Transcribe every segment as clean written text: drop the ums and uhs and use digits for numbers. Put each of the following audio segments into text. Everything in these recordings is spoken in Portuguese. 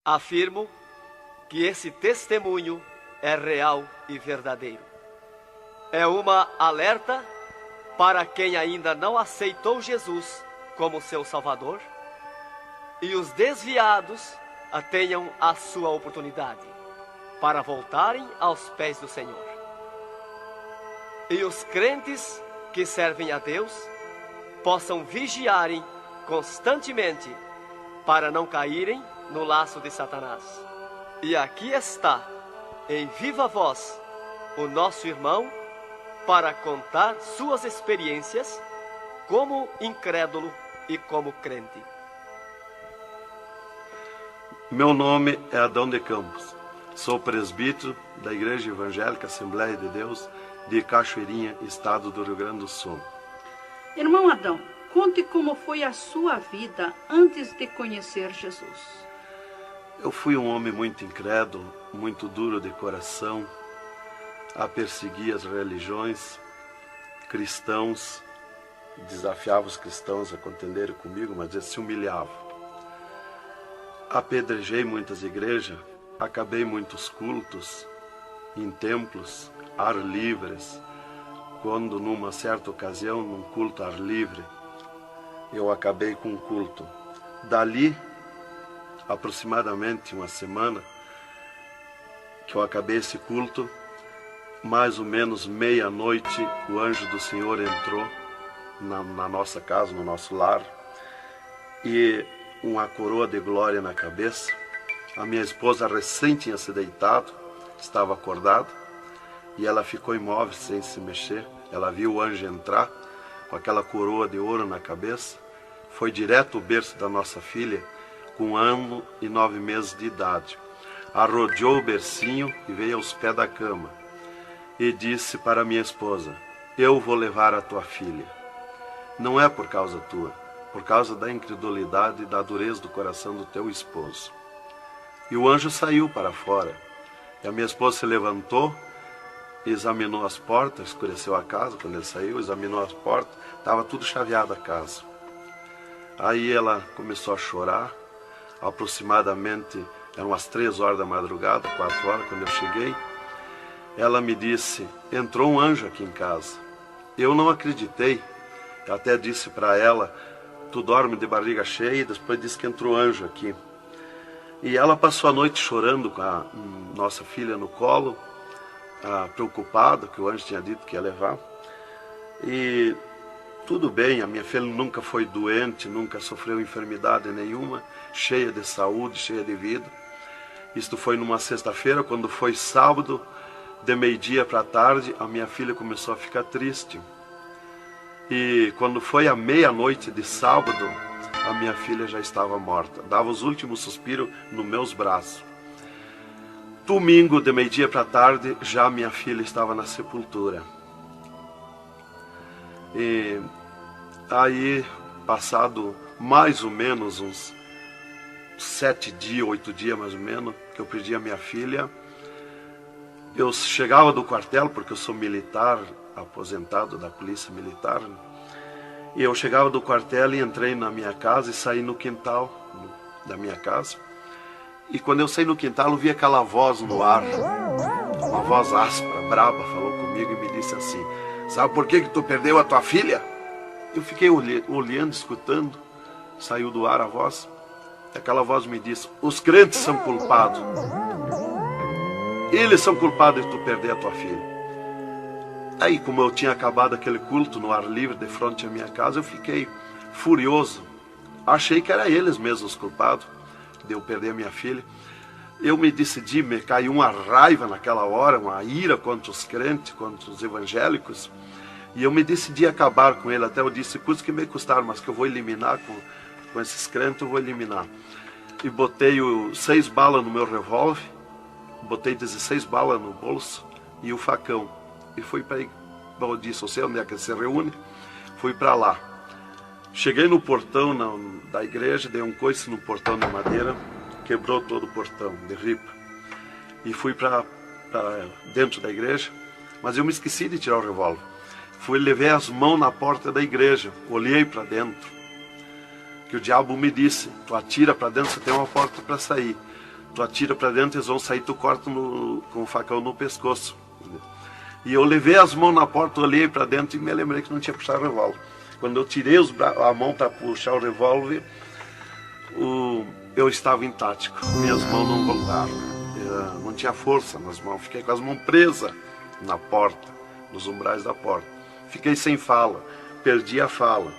Afirmo que esse testemunho é real e verdadeiro. É uma alerta para quem ainda não aceitou Jesus como seu Salvador, e os desviados tenham a sua oportunidade para voltarem aos pés do Senhor. E os crentes que servem a Deus possam vigiarem constantemente para não caírem no laço de Satanás. E aqui está, em viva voz, o nosso irmão para contar suas experiências como incrédulo e como crente. Meu nome é Adão de Campos. Sou presbítero da Igreja Evangélica Assembleia de Deus de Cachoeirinha, estado do Rio Grande do Sul. Irmão Adão, conte como foi a sua vida antes de conhecer Jesus. Eu fui um homem muito incrédulo, muito duro de coração, a perseguir as religiões, cristãos, desafiava os cristãos a contenderem comigo, mas eles se humilhavam. Apedrejei muitas igrejas, acabei muitos cultos, em templos, ar livres, quando numa certa ocasião, num culto ar livre, eu acabei com um culto. Dali, aproximadamente uma semana, que eu acabei esse culto, mais ou menos meia-noite, o anjo do Senhor entrou na nossa casa, no nosso lar, e uma coroa de glória na cabeça. A minha esposa recém tinha se deitado, estava acordada, e ela ficou imóvel, sem se mexer. Ela viu o anjo entrar com aquela coroa de ouro na cabeça, foi direto ao berço da nossa filha, com 1 ano e 9 meses de idade. Arrodeou o bercinho e veio aos pés da cama, e disse para minha esposa: eu vou levar a tua filha. Não é por causa tua, por causa da incredulidade e da dureza do coração do teu esposo. E o anjo saiu para fora. E a minha esposa se levantou, examinou as portas, escureceu a casa quando ele saiu, examinou as portas, estava tudo chaveado a casa. Aí ela começou a chorar, aproximadamente, eram as 3 horas da madrugada, 4 horas, quando eu cheguei. Ela me disse: entrou um anjo aqui em casa. Eu não acreditei, eu até disse para ela: tu dorme de barriga cheia, e depois disse que entrou anjo aqui. E ela passou a noite chorando com a nossa filha no colo, preocupada, que o anjo tinha dito que ia levar. E tudo bem, a minha filha nunca foi doente, nunca sofreu enfermidade nenhuma, cheia de saúde, cheia de vida. Isto foi numa sexta-feira. Quando foi sábado, de meio-dia para a tarde, a minha filha começou a ficar triste. E quando foi à meia-noite de sábado, a minha filha já estava morta. Dava os últimos suspiros nos meus braços. Domingo, de meio-dia para a tarde, já minha filha estava na sepultura. E aí, passado mais ou menos uns 7 dias, 8 dias mais ou menos, que eu perdi a minha filha, eu chegava do quartel, porque eu sou militar, aposentado da polícia militar, e eu chegava do quartel e entrei na minha casa e saí no quintal da minha casa. E quando eu saí no quintal, eu vi aquela voz no ar, uma voz áspera, braba, falou comigo e me disse assim: sabe por que tu perdeu a tua filha? Eu fiquei olhando, escutando, saiu do ar a voz, e aquela voz me disse: os crentes são culpados. Eles são culpados de tu perder a tua filha. Aí, como eu tinha acabado aquele culto no ar livre de frente à minha casa, eu fiquei furioso. Achei que era eles mesmos os culpados de eu perder a minha filha. Eu me decidi, me caiu uma raiva naquela hora, uma ira contra os crentes, contra os evangélicos. E eu me decidi acabar com ele. Até eu disse: custa que me custar, mas que eu vou eliminar com esses crentes, eu vou eliminar. E botei 6 balas no meu revólver, botei 16 balas no bolso e o facão. E fui para, eu disse: eu sei onde é que se reúne. Fui para lá. Cheguei no portão da igreja, dei um coice no portão de madeira, quebrou todo o portão de ripa. E fui para dentro da igreja, mas eu me esqueci de tirar o revólver. Levei as mãos na porta da igreja, olhei para dentro. Que o diabo me disse: tu atira para dentro, você tem uma porta para sair. tu atira para dentro, eles vão sair, tu corta com o facão no pescoço. E eu levei as mãos na porta, olhei para dentro e me lembrei que não tinha puxado o revólver. Quando eu tirei a mão para puxar o revólver, eu estava intático, minhas mãos não voltaram, não tinha força nas mãos, fiquei com as mãos presas na porta, nos umbrais da porta, fiquei sem fala, perdi a fala.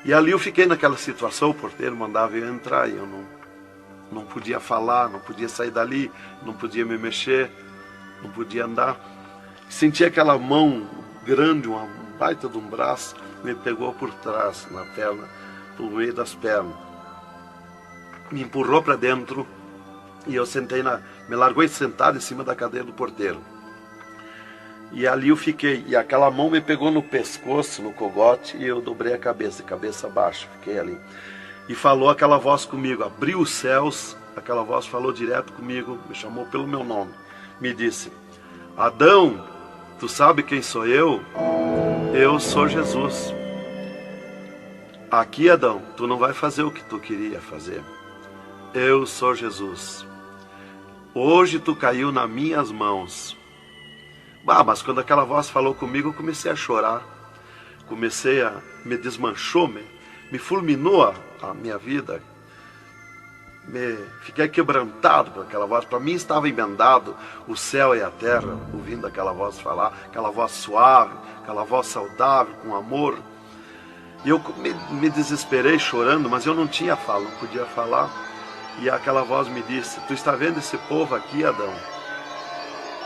E ali eu fiquei naquela situação, o porteiro mandava eu entrar e eu não podia falar, não podia sair dali, não podia me mexer, não podia andar. Senti aquela mão grande, uma baita de um braço, me pegou por trás, na perna, por meio das pernas. Me empurrou para dentro e eu sentei me largou sentado em cima da cadeira do porteiro. E ali eu fiquei, e aquela mão me pegou no pescoço, no cogote, e eu dobrei a cabeça, de cabeça baixa, fiquei ali. E falou aquela voz comigo, abriu os céus, aquela voz falou direto comigo, me chamou pelo meu nome, me disse: Adão, tu sabe quem sou eu? Eu sou Jesus. Aqui, Adão, tu não vai fazer o que tu queria fazer. Eu sou Jesus. Hoje tu caiu nas minhas mãos. Mas quando aquela voz falou comigo, eu comecei a chorar. Me desmanchou, me fulminou a minha vida. Fiquei quebrantado por aquela voz. Para mim estava emendado o céu e a terra, ouvindo aquela voz falar, aquela voz suave, aquela voz saudável, com amor. E eu me desesperei chorando, mas eu não tinha fala, não podia falar. E aquela voz me disse: tu está vendo esse povo aqui, Adão?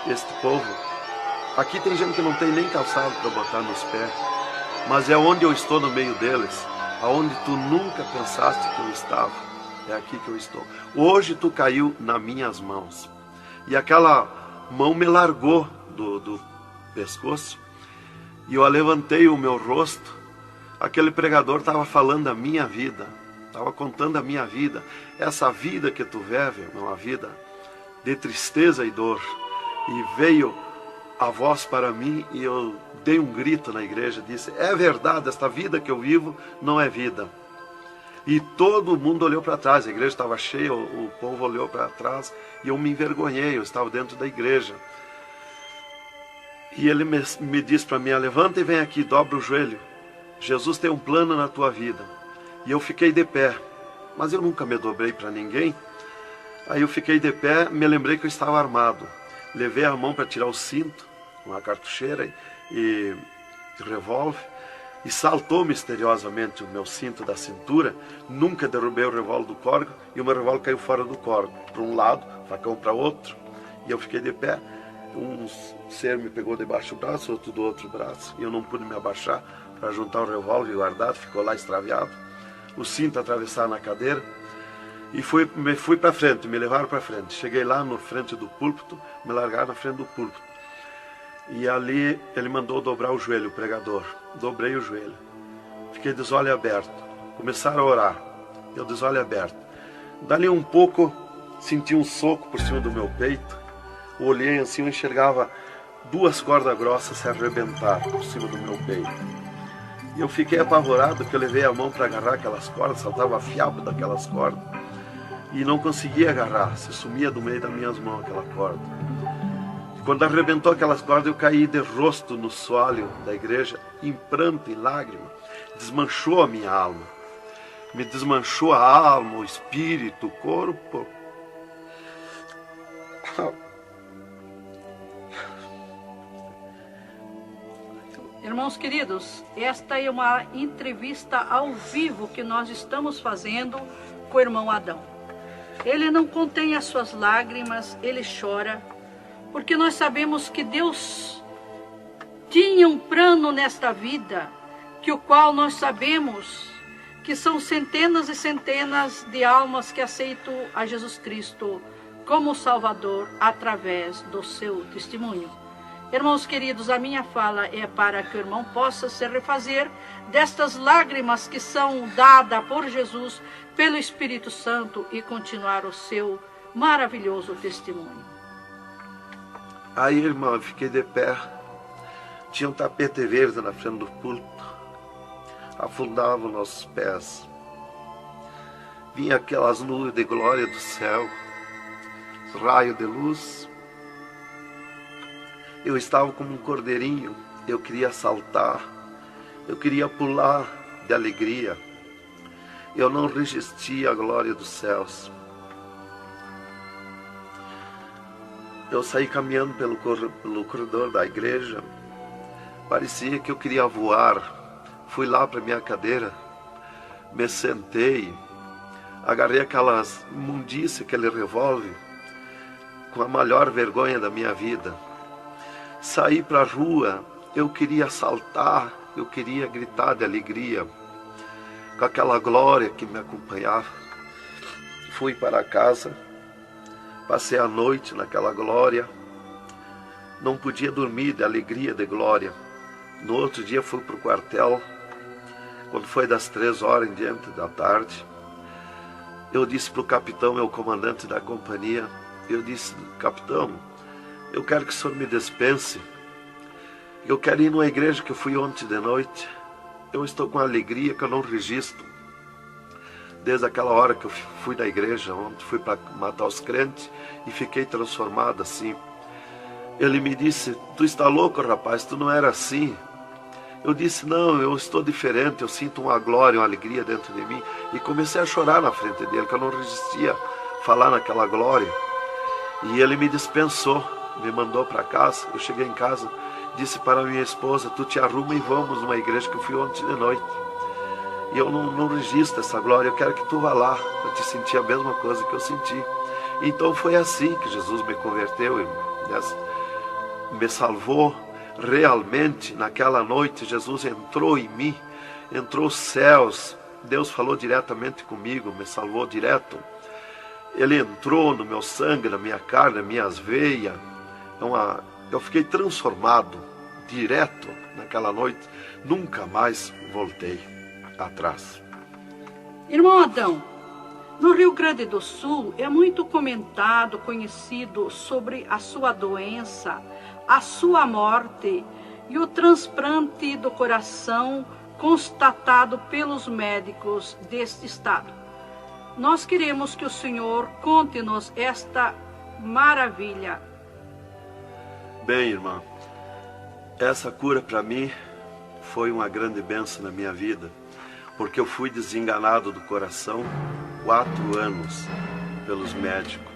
Este povo, aqui tem gente que não tem nem calçado para botar nos pés, mas é onde eu estou no meio deles, aonde tu nunca pensaste que eu estava, é aqui que eu estou. Hoje tu caiu nas minhas mãos. E aquela mão me largou do pescoço, e eu levantei o meu rosto. Aquele pregador estava falando a minha vida, estava contando a minha vida. Essa vida que tu vive é uma vida de tristeza e dor. E veio a voz para mim e eu dei um grito na igreja, disse: é verdade, esta vida que eu vivo não é vida. E todo mundo olhou para trás, a igreja estava cheia, o povo olhou para trás e eu me envergonhei, eu estava dentro da igreja. E ele me disse para mim: levanta e vem aqui, dobra o joelho. Jesus tem um plano na tua vida. E eu fiquei de pé, mas eu nunca me dobrei para ninguém. Aí eu fiquei de pé, me lembrei que eu estava armado. Levei a mão para tirar o cinto, uma cartucheira e revólver, e saltou misteriosamente o meu cinto da cintura. Nunca derrubei o revólver do corgo, e o meu revólver caiu fora do corgo, para um lado, facão para outro, e eu fiquei de pé. Um ser me pegou debaixo do braço, outro do outro braço, e eu não pude me abaixar para juntar o revólver guardado, ficou lá extraviado. O cinto atravessar na cadeira, e fui para frente, me levaram para frente. Cheguei lá na frente do púlpito, me largaram na frente do púlpito. E ali ele mandou dobrar o joelho, o pregador. Dobrei o joelho. Fiquei de olho aberto. Começaram a orar. Eu de olho aberto. Dali um pouco, senti um soco por cima do meu peito. Olhei assim, eu enxergava duas cordas grossas se arrebentar por cima do meu peito. E eu fiquei apavorado, porque eu levei a mão para agarrar aquelas cordas, saltava fiapo daquelas cordas. E não conseguia agarrar, se sumia do meio das minhas mãos aquela corda. Quando arrebentou aquelas cordas, eu caí de rosto no soalho da igreja, em pranto, em lágrima. Desmanchou a minha alma. Me desmanchou a alma, o espírito, o corpo. Irmãos queridos, esta é uma entrevista ao vivo que nós estamos fazendo com o irmão Adão. Ele não contém as suas lágrimas, ele chora, porque nós sabemos que Deus tinha um plano nesta vida, que o qual nós sabemos que são centenas e centenas de almas que aceitam a Jesus Cristo como Salvador através do seu testemunho. Irmãos queridos, a minha fala é para que o irmão possa se refazer destas lágrimas que são dadas por Jesus, pelo Espírito Santo, e continuar o seu maravilhoso testemunho. Aí, irmão, eu fiquei de pé. Tinha um tapete verde na frente do púlpito. Afundava os nossos pés. Vinha aquelas nuvens de glória do céu. raio de luz. Eu estava como um cordeirinho, eu queria saltar, eu queria pular de alegria. Eu não resistia à glória dos céus. Eu saí caminhando pelo corredor da igreja, parecia que eu queria voar. Fui lá para minha cadeira, me sentei, agarrei aquelas imundícias, aquele revólver, com a maior vergonha da minha vida. Saí para a rua, eu queria saltar, eu queria gritar de alegria, com aquela glória que me acompanhava. Fui para casa, passei a noite naquela glória, não podia dormir de alegria, de glória. No outro dia fui para o quartel, quando foi das 3 horas em diante da tarde. Eu disse para o capitão, meu comandante da companhia, eu disse: capitão, eu quero que o senhor me dispense. Eu quero ir numa igreja que eu fui ontem de noite. Eu estou com alegria que eu não registro. Desde aquela hora que eu fui da igreja ontem, fui para matar os crentes e fiquei transformado assim. Ele me disse: tu está louco, rapaz, tu não era assim. Eu disse: não, eu estou diferente, eu sinto uma glória, uma alegria dentro de mim. E comecei a chorar na frente dele, que eu não resistia a falar naquela glória. E ele me dispensou, me mandou para casa. Eu cheguei em casa, disse para minha esposa: tu te arruma e vamos numa igreja que eu fui ontem de noite. E eu não registro essa glória, eu quero que tu vá lá, para te sentir a mesma coisa que eu senti. Então foi assim que Jesus me converteu, me salvou. Realmente, naquela noite, Jesus entrou em mim, entrou os céus, Deus falou diretamente comigo, me salvou direto. Ele entrou no meu sangue, na minha carne, nas minhas veias. Eu fiquei transformado direto naquela noite, nunca mais voltei atrás. Irmão Adão, no Rio Grande do Sul é muito comentado, conhecido sobre a sua doença, a sua morte e o transplante do coração constatado pelos médicos deste estado. Nós queremos que o Senhor conte-nos esta maravilha. Bem, irmã, essa cura para mim foi uma grande bênção na minha vida, porque eu fui desenganado do coração 4 anos pelos médicos.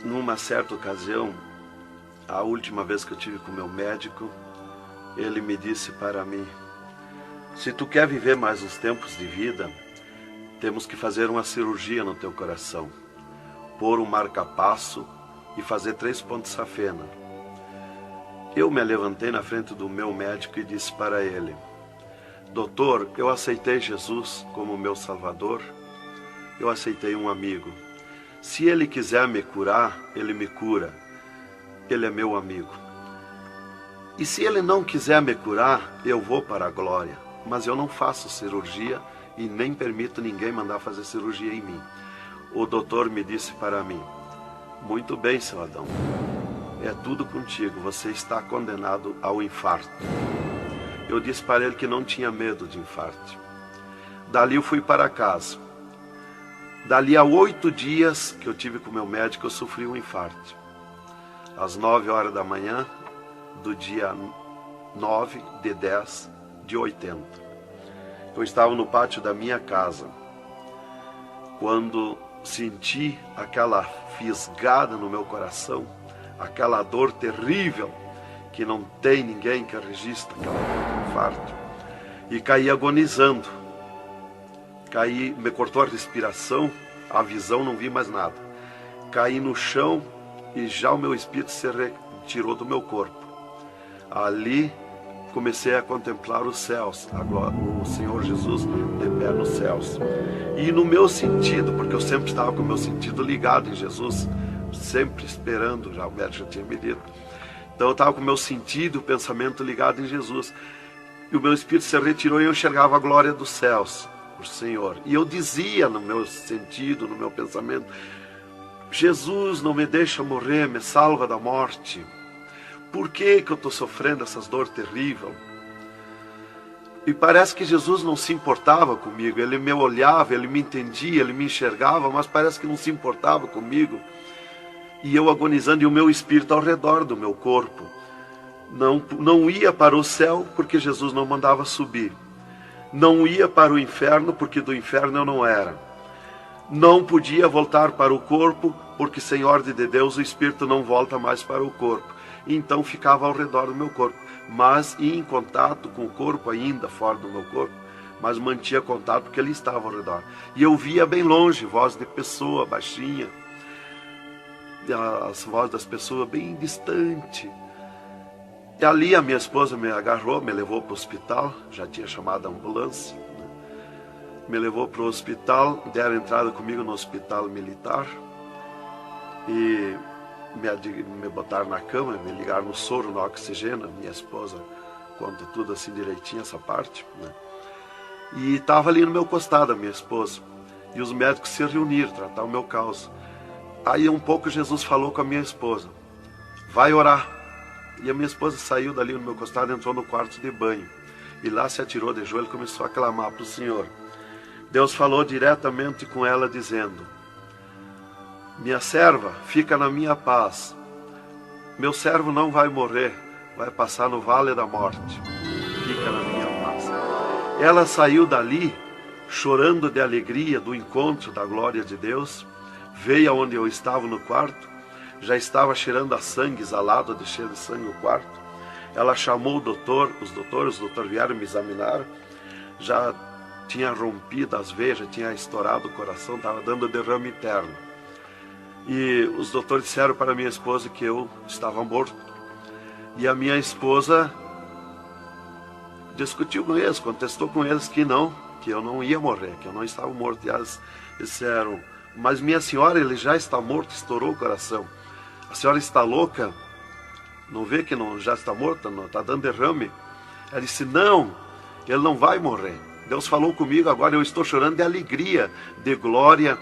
Numa certa ocasião, a última vez que eu tive com o meu médico, ele me disse para mim: se tu quer viver mais uns tempos de vida, temos que fazer uma cirurgia no teu coração, pôr um marca-passo e fazer 3 pontos de safena. Eu me levantei na frente do meu médico e disse para ele: doutor, eu aceitei Jesus como meu salvador, eu aceitei um amigo. Se ele quiser me curar, ele me cura. Ele é meu amigo. E se ele não quiser me curar, eu vou para a glória. Mas eu não faço cirurgia e nem permito ninguém mandar fazer cirurgia em mim. O doutor me disse para mim: muito bem, seu Adão, é tudo contigo, você está condenado ao infarto. Eu disse para ele que não tinha medo de infarto. Dali eu fui para casa. Dali a 8 dias que eu tive com o meu médico, eu sofri um infarto. Às 9 horas da manhã, do dia 9 de 10 de 80. Eu estava no pátio da minha casa, quando senti aquela fisgada no meu coração, aquela dor terrível, que não tem ninguém que registre aquela dor de infarto, e caí agonizando. Caí, me cortou a respiração, a visão, não vi mais nada. Caí no chão e já o meu espírito se retirou do meu corpo. Ali comecei a contemplar os céus, o Senhor Jesus de pé nos céus. E no meu sentido, porque eu sempre estava com o meu sentido ligado em Jesus, sempre esperando, já o médico já tinha me dito. Então eu estava com o meu sentido, o pensamento ligado em Jesus. E o meu espírito se retirou e eu enxergava a glória dos céus, o Senhor. E eu dizia no meu sentido, no meu pensamento: Jesus, não me deixa morrer, me salva da morte. Por que eu estou sofrendo essas dores terríveis? E parece que Jesus não se importava comigo. Ele me olhava, ele me entendia, ele me enxergava, mas parece que não se importava comigo. E eu agonizando, e o meu espírito ao redor do meu corpo. Não ia para o céu, porque Jesus não mandava subir. Não ia para o inferno, porque do inferno eu não era. Não podia voltar para o corpo, porque sem ordem de Deus o espírito não volta mais para o corpo. Então ficava ao redor do meu corpo, mas ia em contato com o corpo ainda, fora do meu corpo, mas mantinha contato porque ele estava ao redor. E eu via bem longe, voz de pessoa baixinha, as vozes das pessoas bem distante. E ali a minha esposa me agarrou, me levou para o hospital, já tinha chamado a ambulância, né? Me levou para o hospital, deram entrada comigo no hospital militar e me botaram na cama, me ligaram no soro, no oxigênio. Minha esposa conta tudo assim direitinho, essa parte, né? E estava ali no meu costado a minha esposa, e os médicos se reuniram, tratar o meu caso. Aí um pouco Jesus falou com a minha esposa, vai orar. E a minha esposa saiu dali no meu costado, entrou no quarto de banho, e lá se atirou de joelho e começou a clamar para o Senhor. Deus falou diretamente com ela, dizendo, minha serva, fica na minha paz. Meu servo não vai morrer, vai passar no vale da morte. Fica na minha paz. Ela saiu dali, chorando de alegria do encontro da glória de Deus. Veio aonde eu estava no quarto. Já estava cheirando a sangue, exalado de cheiro de sangue no quarto. Ela chamou o doutor, os doutores vieram me examinar. Já tinha rompido as veias, já tinha estourado o coração, estava dando derrame interno. E os doutores disseram para minha esposa que eu estava morto. E a minha esposa discutiu com eles, contestou com eles que eu não ia morrer, que eu não estava morto. E eles disseram, mas minha senhora, ele já está morto, estourou o coração. A senhora está louca? Não vê que não, já está morta, não está dando derrame? Ela disse, não, ele não vai morrer. Deus falou comigo, agora eu estou chorando de alegria, de glória,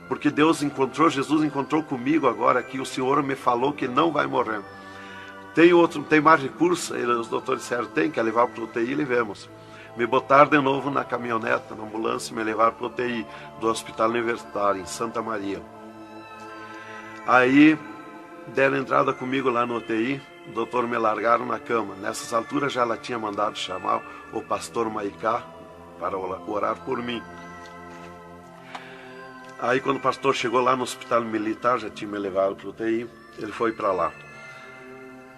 porque Jesus encontrou comigo agora aqui, o Senhor me falou que não vai morrer. Tem mais recurso? Os doutores disseram, tem, quer levar para o UTI, levemos. Me botaram de novo na caminhonete, na ambulância, e me levaram para o UTI do Hospital Universitário, em Santa Maria. Aí, deram entrada comigo lá no UTI, o doutor me largaram na cama. Nessas alturas já ela tinha mandado chamar o pastor Maicá para orar por mim. Aí quando o pastor chegou lá no hospital militar, já tinha me levado para o UTI, ele foi para lá.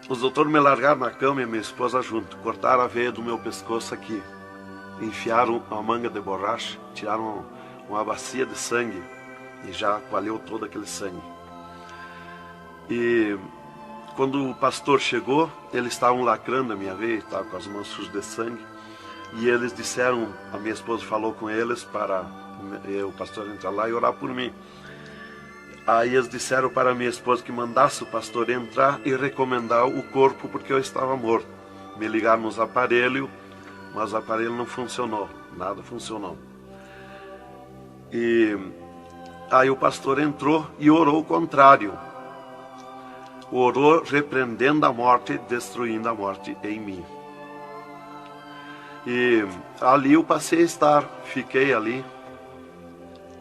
Os doutores me largaram na cama e minha esposa junto, cortaram a veia do meu pescoço aqui, enfiaram uma manga de borracha, tiraram uma bacia de sangue e já coalhou todo aquele sangue. E quando o pastor chegou, eles estavam lacrando a minha veia, estavam com as mãos sujas de sangue, e eles disseram, a minha esposa falou com eles para o pastor entrar lá e orar por mim. Aí eles disseram para a minha esposa que mandasse o pastor entrar e recomendar o corpo, porque eu estava morto. Me ligaram nos aparelhos, mas o aparelho não funcionou, nada funcionou. E aí o pastor entrou e orou o contrário. Orou repreendendo a morte, destruindo a morte em mim. E ali eu passei a estar, fiquei ali.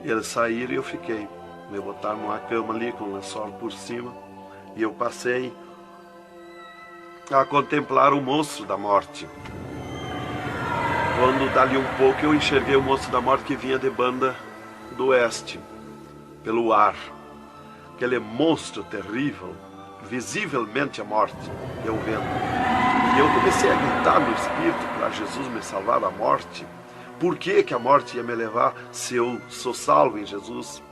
Eles saíram e eu fiquei. Me botaram numa cama ali com um lençol por cima. E eu passei a contemplar o monstro da morte. Quando dali um pouco eu enxerguei o monstro da morte que vinha de Banda do Oeste, pelo ar. Aquele monstro terrível, visivelmente a morte, eu vendo. E eu comecei a gritar no espírito para Jesus me salvar da morte. Por que a morte ia me levar se eu sou salvo em Jesus?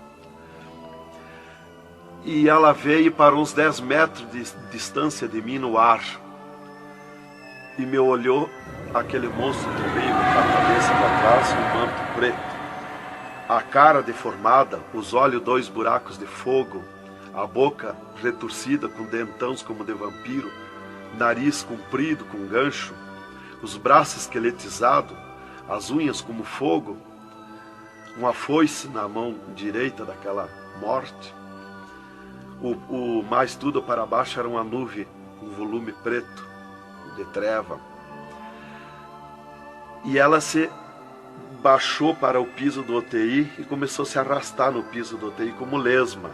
E ela veio para uns 10 metros de distância de mim no ar. E me olhou, aquele monstro que veio com a cabeça para trás, um manto preto. A cara deformada, os olhos 2 buracos de fogo, a boca retorcida com dentões como de vampiro, nariz comprido com gancho, os braços esqueletizados, as unhas como fogo, uma foice na mão direita daquela morte. O mais tudo para baixo era uma nuvem, um volume preto, de treva. E ela se baixou para o piso do UTI e começou a se arrastar no piso do UTI como lesma.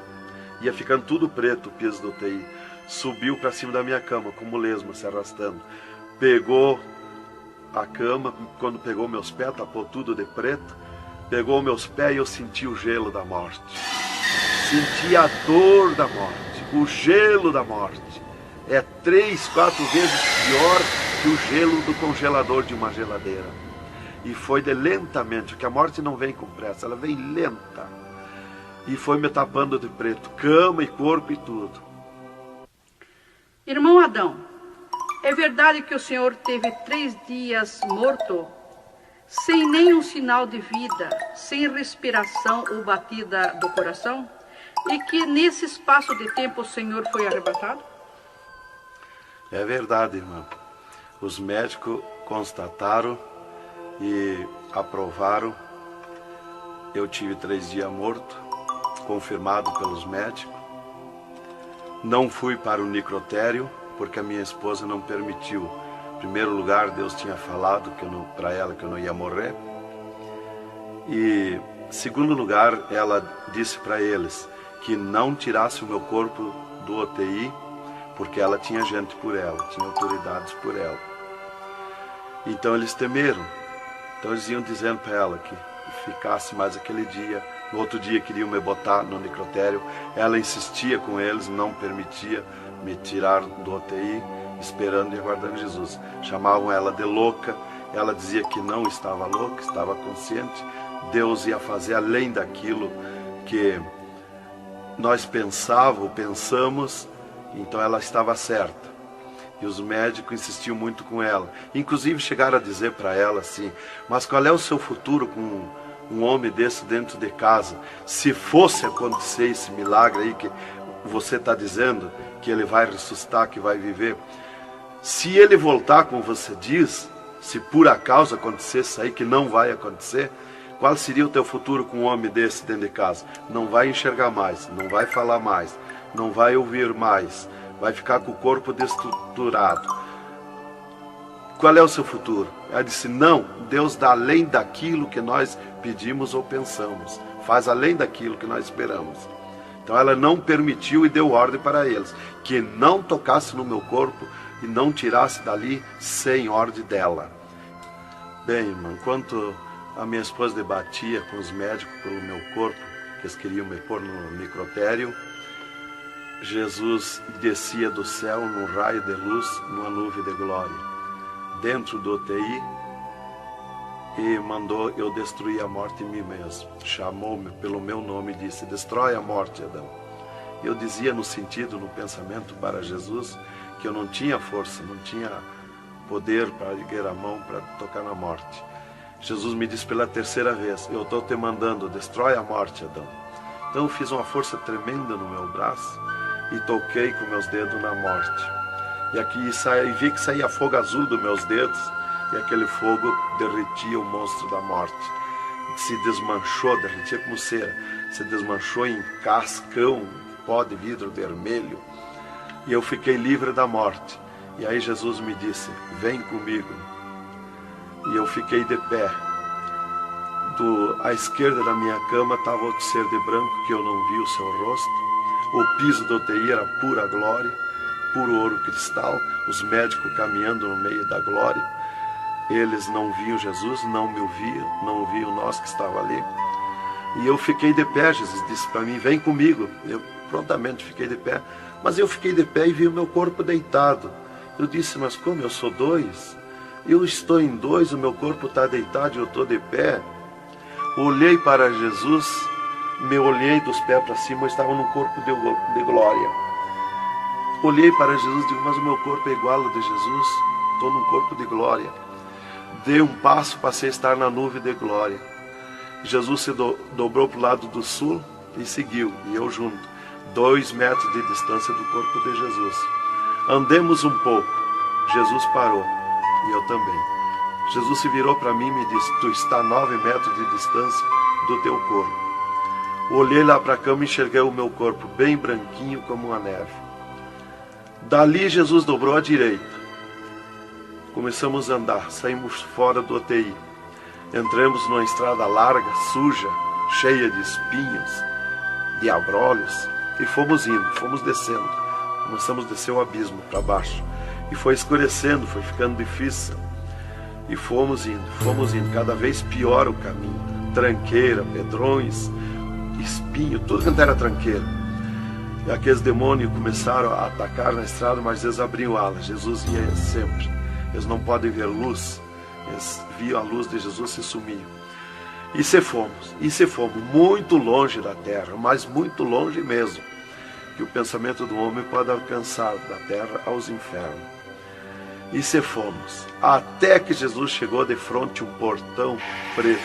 Ia ficando tudo preto o piso do UTI. Subiu para cima da minha cama como lesma, se arrastando. Pegou a cama, quando pegou meus pés, tapou tudo de preto. Pegou meus pés e eu senti o gelo da morte. Senti a dor da morte, o gelo da morte. É 3, 4 vezes pior que o gelo do congelador de uma geladeira. E foi de lentamente, porque a morte não vem com pressa, ela vem lenta. E foi me tapando de preto, cama e corpo e tudo. Irmão Adão, é verdade que o senhor teve 3 dias morto, sem nenhum sinal de vida, sem respiração ou batida do coração? E que nesse espaço de tempo o senhor foi arrebatado? É verdade, irmão. Os médicos constataram e aprovaram. Eu tive 3 dias morto, confirmado pelos médicos. Não fui para o necrotério, porque a minha esposa não permitiu. Em primeiro lugar, Deus tinha falado para ela que eu não ia morrer. E, em segundo lugar, ela disse para eles que não tirasse o meu corpo do UTI, porque ela tinha gente por ela, tinha autoridades por ela. Então eles temeram. Então eles iam dizendo para ela que ficasse mais aquele dia. No outro dia queriam me botar no necrotério. Ela insistia com eles, não permitia me tirar do UTI, esperando e aguardando Jesus. Chamavam ela de louca. Ela dizia que não estava louca, estava consciente. Deus ia fazer além daquilo que nós pensamos. Então ela estava certa. E os médicos insistiam muito com ela. Inclusive chegaram a dizer para ela assim: mas qual é o seu futuro com um homem desse dentro de casa? Se fosse acontecer esse milagre aí que você está dizendo, que ele vai ressuscitar, que vai viver. Se ele voltar como você diz, se por acaso acontecesse isso aí, que não vai acontecer, qual seria o teu futuro com um homem desse dentro de casa? Não vai enxergar mais, não vai falar mais, não vai ouvir mais, vai ficar com o corpo destruturado. Qual é o seu futuro? Ela disse: não, Deus dá além daquilo que nós pedimos ou pensamos, faz além daquilo que nós esperamos. Então ela não permitiu e deu ordem para eles, que não tocasse no meu corpo e não tirasse dali sem ordem dela. Bem, irmão, enquanto a minha esposa debatia com os médicos pelo meu corpo, que eles queriam me pôr no necrotério, Jesus descia do céu num raio de luz, numa nuvem de glória, dentro do UTI, e mandou eu destruir a morte em mim mesmo. Chamou-me pelo meu nome e disse: destrói a morte, Adão. Eu dizia no sentido, no pensamento para Jesus, que eu não tinha força, não tinha poder para erguer a mão para tocar na morte. Jesus me disse pela 3ª vez: eu estou te mandando, destrói a morte, Adão. Então eu fiz uma força tremenda no meu braço e toquei com meus dedos na morte. E aqui vi que saía fogo azul dos meus dedos, e aquele fogo derretia o monstro da morte. Se desmanchou, derretia como cera, se desmanchou em cascão, pó de vidro vermelho, e eu fiquei livre da morte. E aí Jesus me disse: vem comigo. E eu fiquei de pé. À esquerda da minha cama estava outro ser de branco, que eu não vi o seu rosto. O piso do UTI era pura glória, puro ouro cristal, os médicos caminhando no meio da glória. Eles não viam Jesus, não me ouviam, não ouviam nós que estava ali. E eu fiquei de pé. Jesus disse para mim: vem comigo. Eu prontamente fiquei de pé. Mas eu fiquei de pé e vi o meu corpo deitado. Eu disse: mas como eu sou 2? Eu estou em 2, o meu corpo está deitado e eu estou de pé. Olhei para Jesus, me olhei dos pés para cima, eu estava num corpo de glória. Olhei para Jesus e digo: mas o meu corpo é igual ao de Jesus, estou num corpo de glória. Dei um passo, passei a estar na nuvem de glória. Jesus se dobrou para o lado do sul e seguiu, e eu junto, 2 metros de distância do corpo de Jesus. Andemos um pouco. Jesus parou, e eu também. Jesus se virou para mim e me disse: tu está a 9 metros de distância do teu corpo. Olhei lá para a cama e enxerguei o meu corpo bem branquinho como uma neve. Dali Jesus dobrou à direita. Começamos a andar, saímos fora do UTI. Entramos numa estrada larga, suja, cheia de espinhos, de abrolhos, e fomos indo, fomos descendo. Começamos a descer o abismo para baixo. E foi escurecendo, foi ficando difícil. E fomos indo, cada vez pior o caminho. Tranqueira, pedrões, espinho, tudo quanto era tranqueira. E aqueles demônios começaram a atacar na estrada, mas eles abriam alas. Jesus ia sempre. Eles não podem ver luz. Eles viam a luz de Jesus e se sumiam. E se fomos muito longe da terra, mas muito longe mesmo, que o pensamento do homem pode alcançar da terra aos infernos. E se fomos, até que Jesus chegou de frente um portão preto,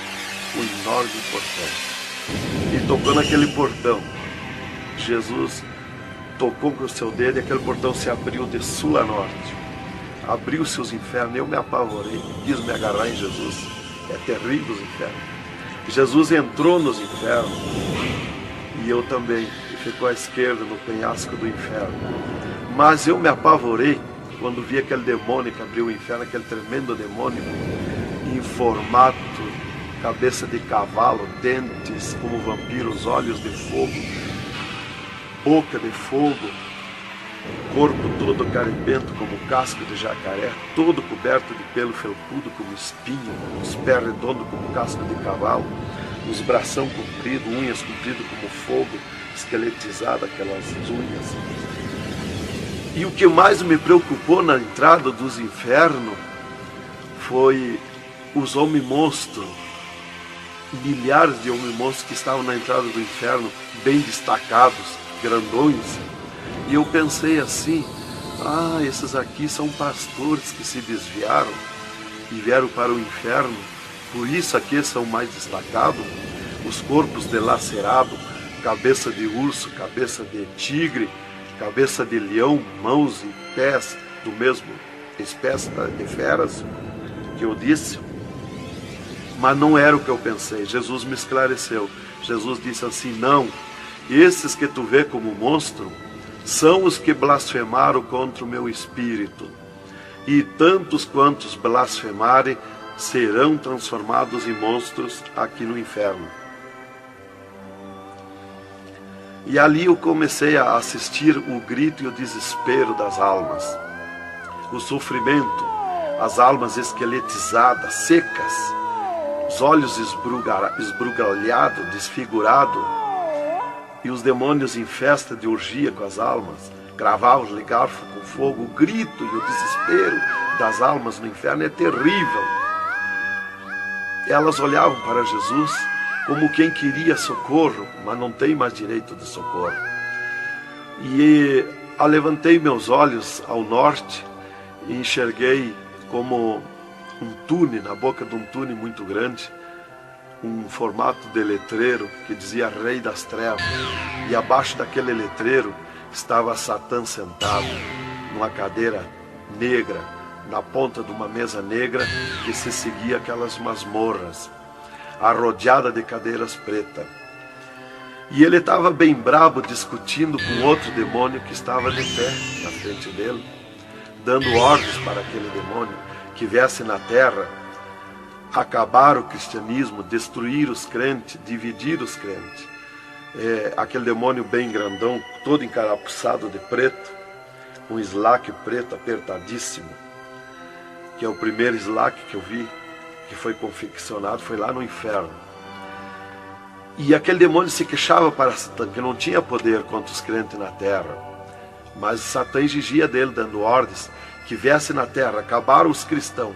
um enorme portão. E tocou naquele portão. Jesus tocou com o seu dedo e aquele portão se abriu de sul a norte. Abriu-se os infernos, eu me apavorei, quis me agarrar em Jesus. É terrível os infernos. Jesus entrou nos infernos e eu também, e ficou à esquerda no penhasco do inferno. Mas eu me apavorei quando vi aquele demônio que abriu o inferno, aquele tremendo demônio em formato, cabeça de cavalo, dentes como vampiros, olhos de fogo, boca de fogo, corpo todo carimbento como casco de jacaré, todo coberto de pelo felpudo como espinho, os pés redondos como casco de cavalo, os bração compridos, unhas compridas como fogo, esqueletizado aquelas unhas. E o que mais me preocupou na entrada dos infernos foi os homens-monstros, milhares de homens-monstros que estavam na entrada do inferno, bem destacados, grandões. E eu pensei assim, esses aqui são pastores que se desviaram e vieram para o inferno, por isso aqui são mais destacados, os corpos dilacerados, cabeça de urso, cabeça de tigre, cabeça de leão, mãos e pés do mesmo espécie de feras que eu disse. Mas não era o que eu pensei. Jesus me esclareceu. Jesus disse assim, não, esses que tu vê como monstro são os que blasfemaram contra o meu espírito, e tantos quantos blasfemarem serão transformados em monstros aqui no inferno. E ali eu comecei a assistir o grito e o desespero das almas, o sofrimento, as almas esqueletizadas, secas, os olhos esbugalhados, desfigurados, e os demônios em festa de orgia com as almas, cravavam-lhe garfo com fogo. O grito e o desespero das almas no inferno é terrível. Elas olhavam para Jesus como quem queria socorro, mas não tem mais direito de socorro. E levantei meus olhos ao norte e enxerguei como um túnel, na boca de um túnel muito grande, um formato de letreiro que dizia Rei das Trevas, e abaixo daquele letreiro estava Satã sentado numa cadeira negra, na ponta de uma mesa negra que se seguia aquelas masmorras, arrodeada de cadeiras pretas. E ele estava bem brabo discutindo com outro demônio que estava de pé na frente dele, dando ordens para aquele demônio que viesse na terra acabar o cristianismo, destruir os crentes, dividir os crentes. Aquele demônio bem grandão, todo encarapuçado de preto, um slack preto apertadíssimo, que é o primeiro slack que eu vi, que foi confeccionado, foi lá no inferno. E aquele demônio se queixava para Satã, que não tinha poder contra os crentes na terra, mas Satã exigia dele, dando ordens, que viesse na terra, acabar os cristãos,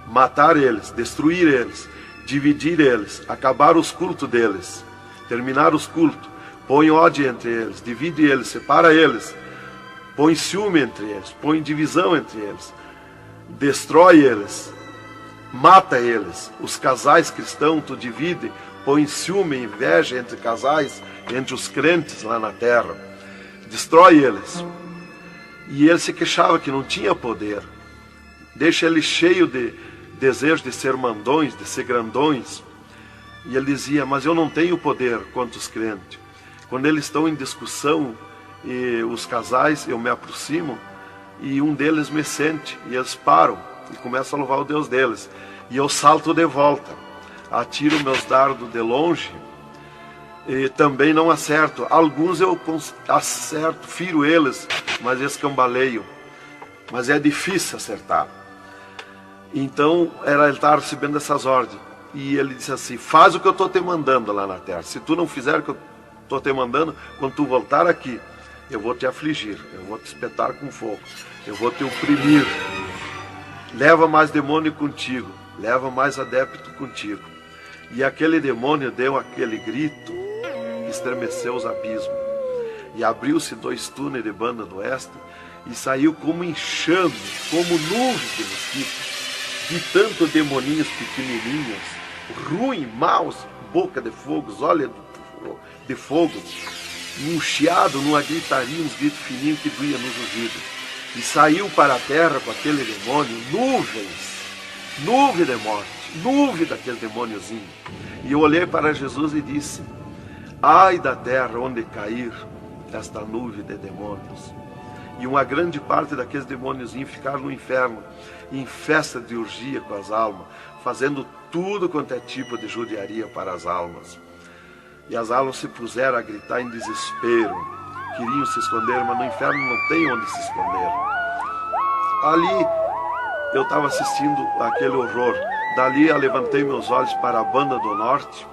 matar eles, destruir eles, dividir eles, acabar os cultos deles, terminar os cultos, põe ódio entre eles, divide eles, separa eles, põe ciúme entre eles, põe divisão entre eles, destrói eles, mata eles. Os casais cristãos tu divide, põe ciúme e inveja entre casais, entre os crentes lá na terra, destrói eles. E ele se queixava que não tinha poder, deixa ele cheio de desejo de ser mandões, de ser grandões. E ele dizia, mas eu não tenho poder contra os crentes. Quando eles estão em discussão, e os casais, eu me aproximo, e um deles me sente, e eles param, e começam a louvar o Deus deles. E eu salto de volta, atiro meus dardos de longe e também não acerto. Alguns eu acerto, firo eles, mas escambaleio. Mas é difícil acertar. Então ele estava recebendo essas ordens. E ele disse assim: faz o que eu estou te mandando lá na terra. Se tu não fizer o que eu estou te mandando, quando tu voltar aqui, eu vou te afligir, eu vou te espetar com fogo, eu vou te oprimir. Leva mais demônio contigo, leva mais adepto contigo. E aquele demônio deu aquele grito, estremeceu os abismos. E abriu-se 2 túneis de banda do oeste, e saiu como enxame, como nuvem de mosquitos, de tanto demoninhos pequenininhos, ruins, maus, boca de fogo, olhos de fogo, num chiado, numa gritaria, uns gritos fininhos que doía nos ouvidos. E saiu para a terra com aquele demônio, nuvem de morte, nuvem daquele demôniozinho. E eu olhei para Jesus e disse: ai da terra onde cair esta nuvem de demônios. E uma grande parte daqueles demôniozinhos ficaram no inferno, em festa de orgia com as almas, fazendo tudo quanto é tipo de judiaria para as almas. E as almas se puseram a gritar em desespero, queriam se esconder, mas no inferno não tem onde se esconder. Ali eu estava assistindo aquele horror. Dali eu levantei meus olhos para a banda do norte,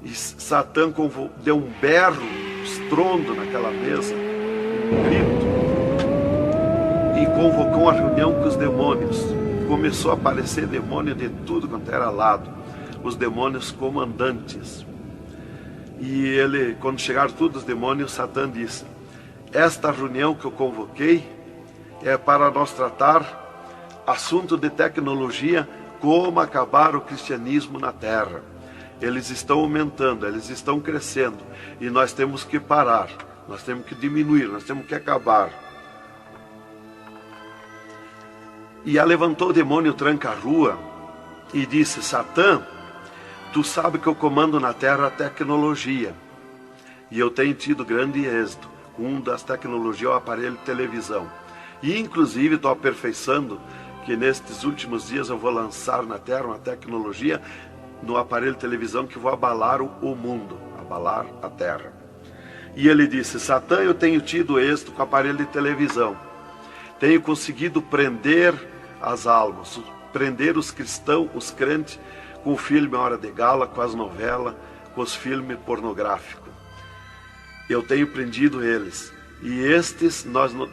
e Satã deu um berro, um estrondo naquela mesa, um grito, e convocou uma reunião com os demônios. Começou a aparecer demônio de tudo quanto era lado, os demônios comandantes. E ele, quando chegaram todos os demônios, Satã disse: esta reunião que eu convoquei é para nós tratar assunto de tecnologia, como acabar o cristianismo na terra. Eles estão aumentando, eles estão crescendo, e nós temos que parar, nós temos que diminuir, nós temos que acabar. E levantou o demônio tranca-rua e disse: Satã, tu sabe que eu comando na terra a tecnologia, e eu tenho tido grande êxito. Um das tecnologias é o aparelho de televisão, e inclusive estou aperfeiçoando que nestes últimos dias eu vou lançar na terra uma tecnologia no aparelho de televisão que vai abalar o mundo, abalar a terra. E ele disse: Satã, eu tenho tido êxito com o aparelho de televisão, tenho conseguido prender as almas, prender os cristãos, os crentes, com o filme Hora de Gala, com as novelas, com os filmes pornográficos. Eu tenho prendido eles, e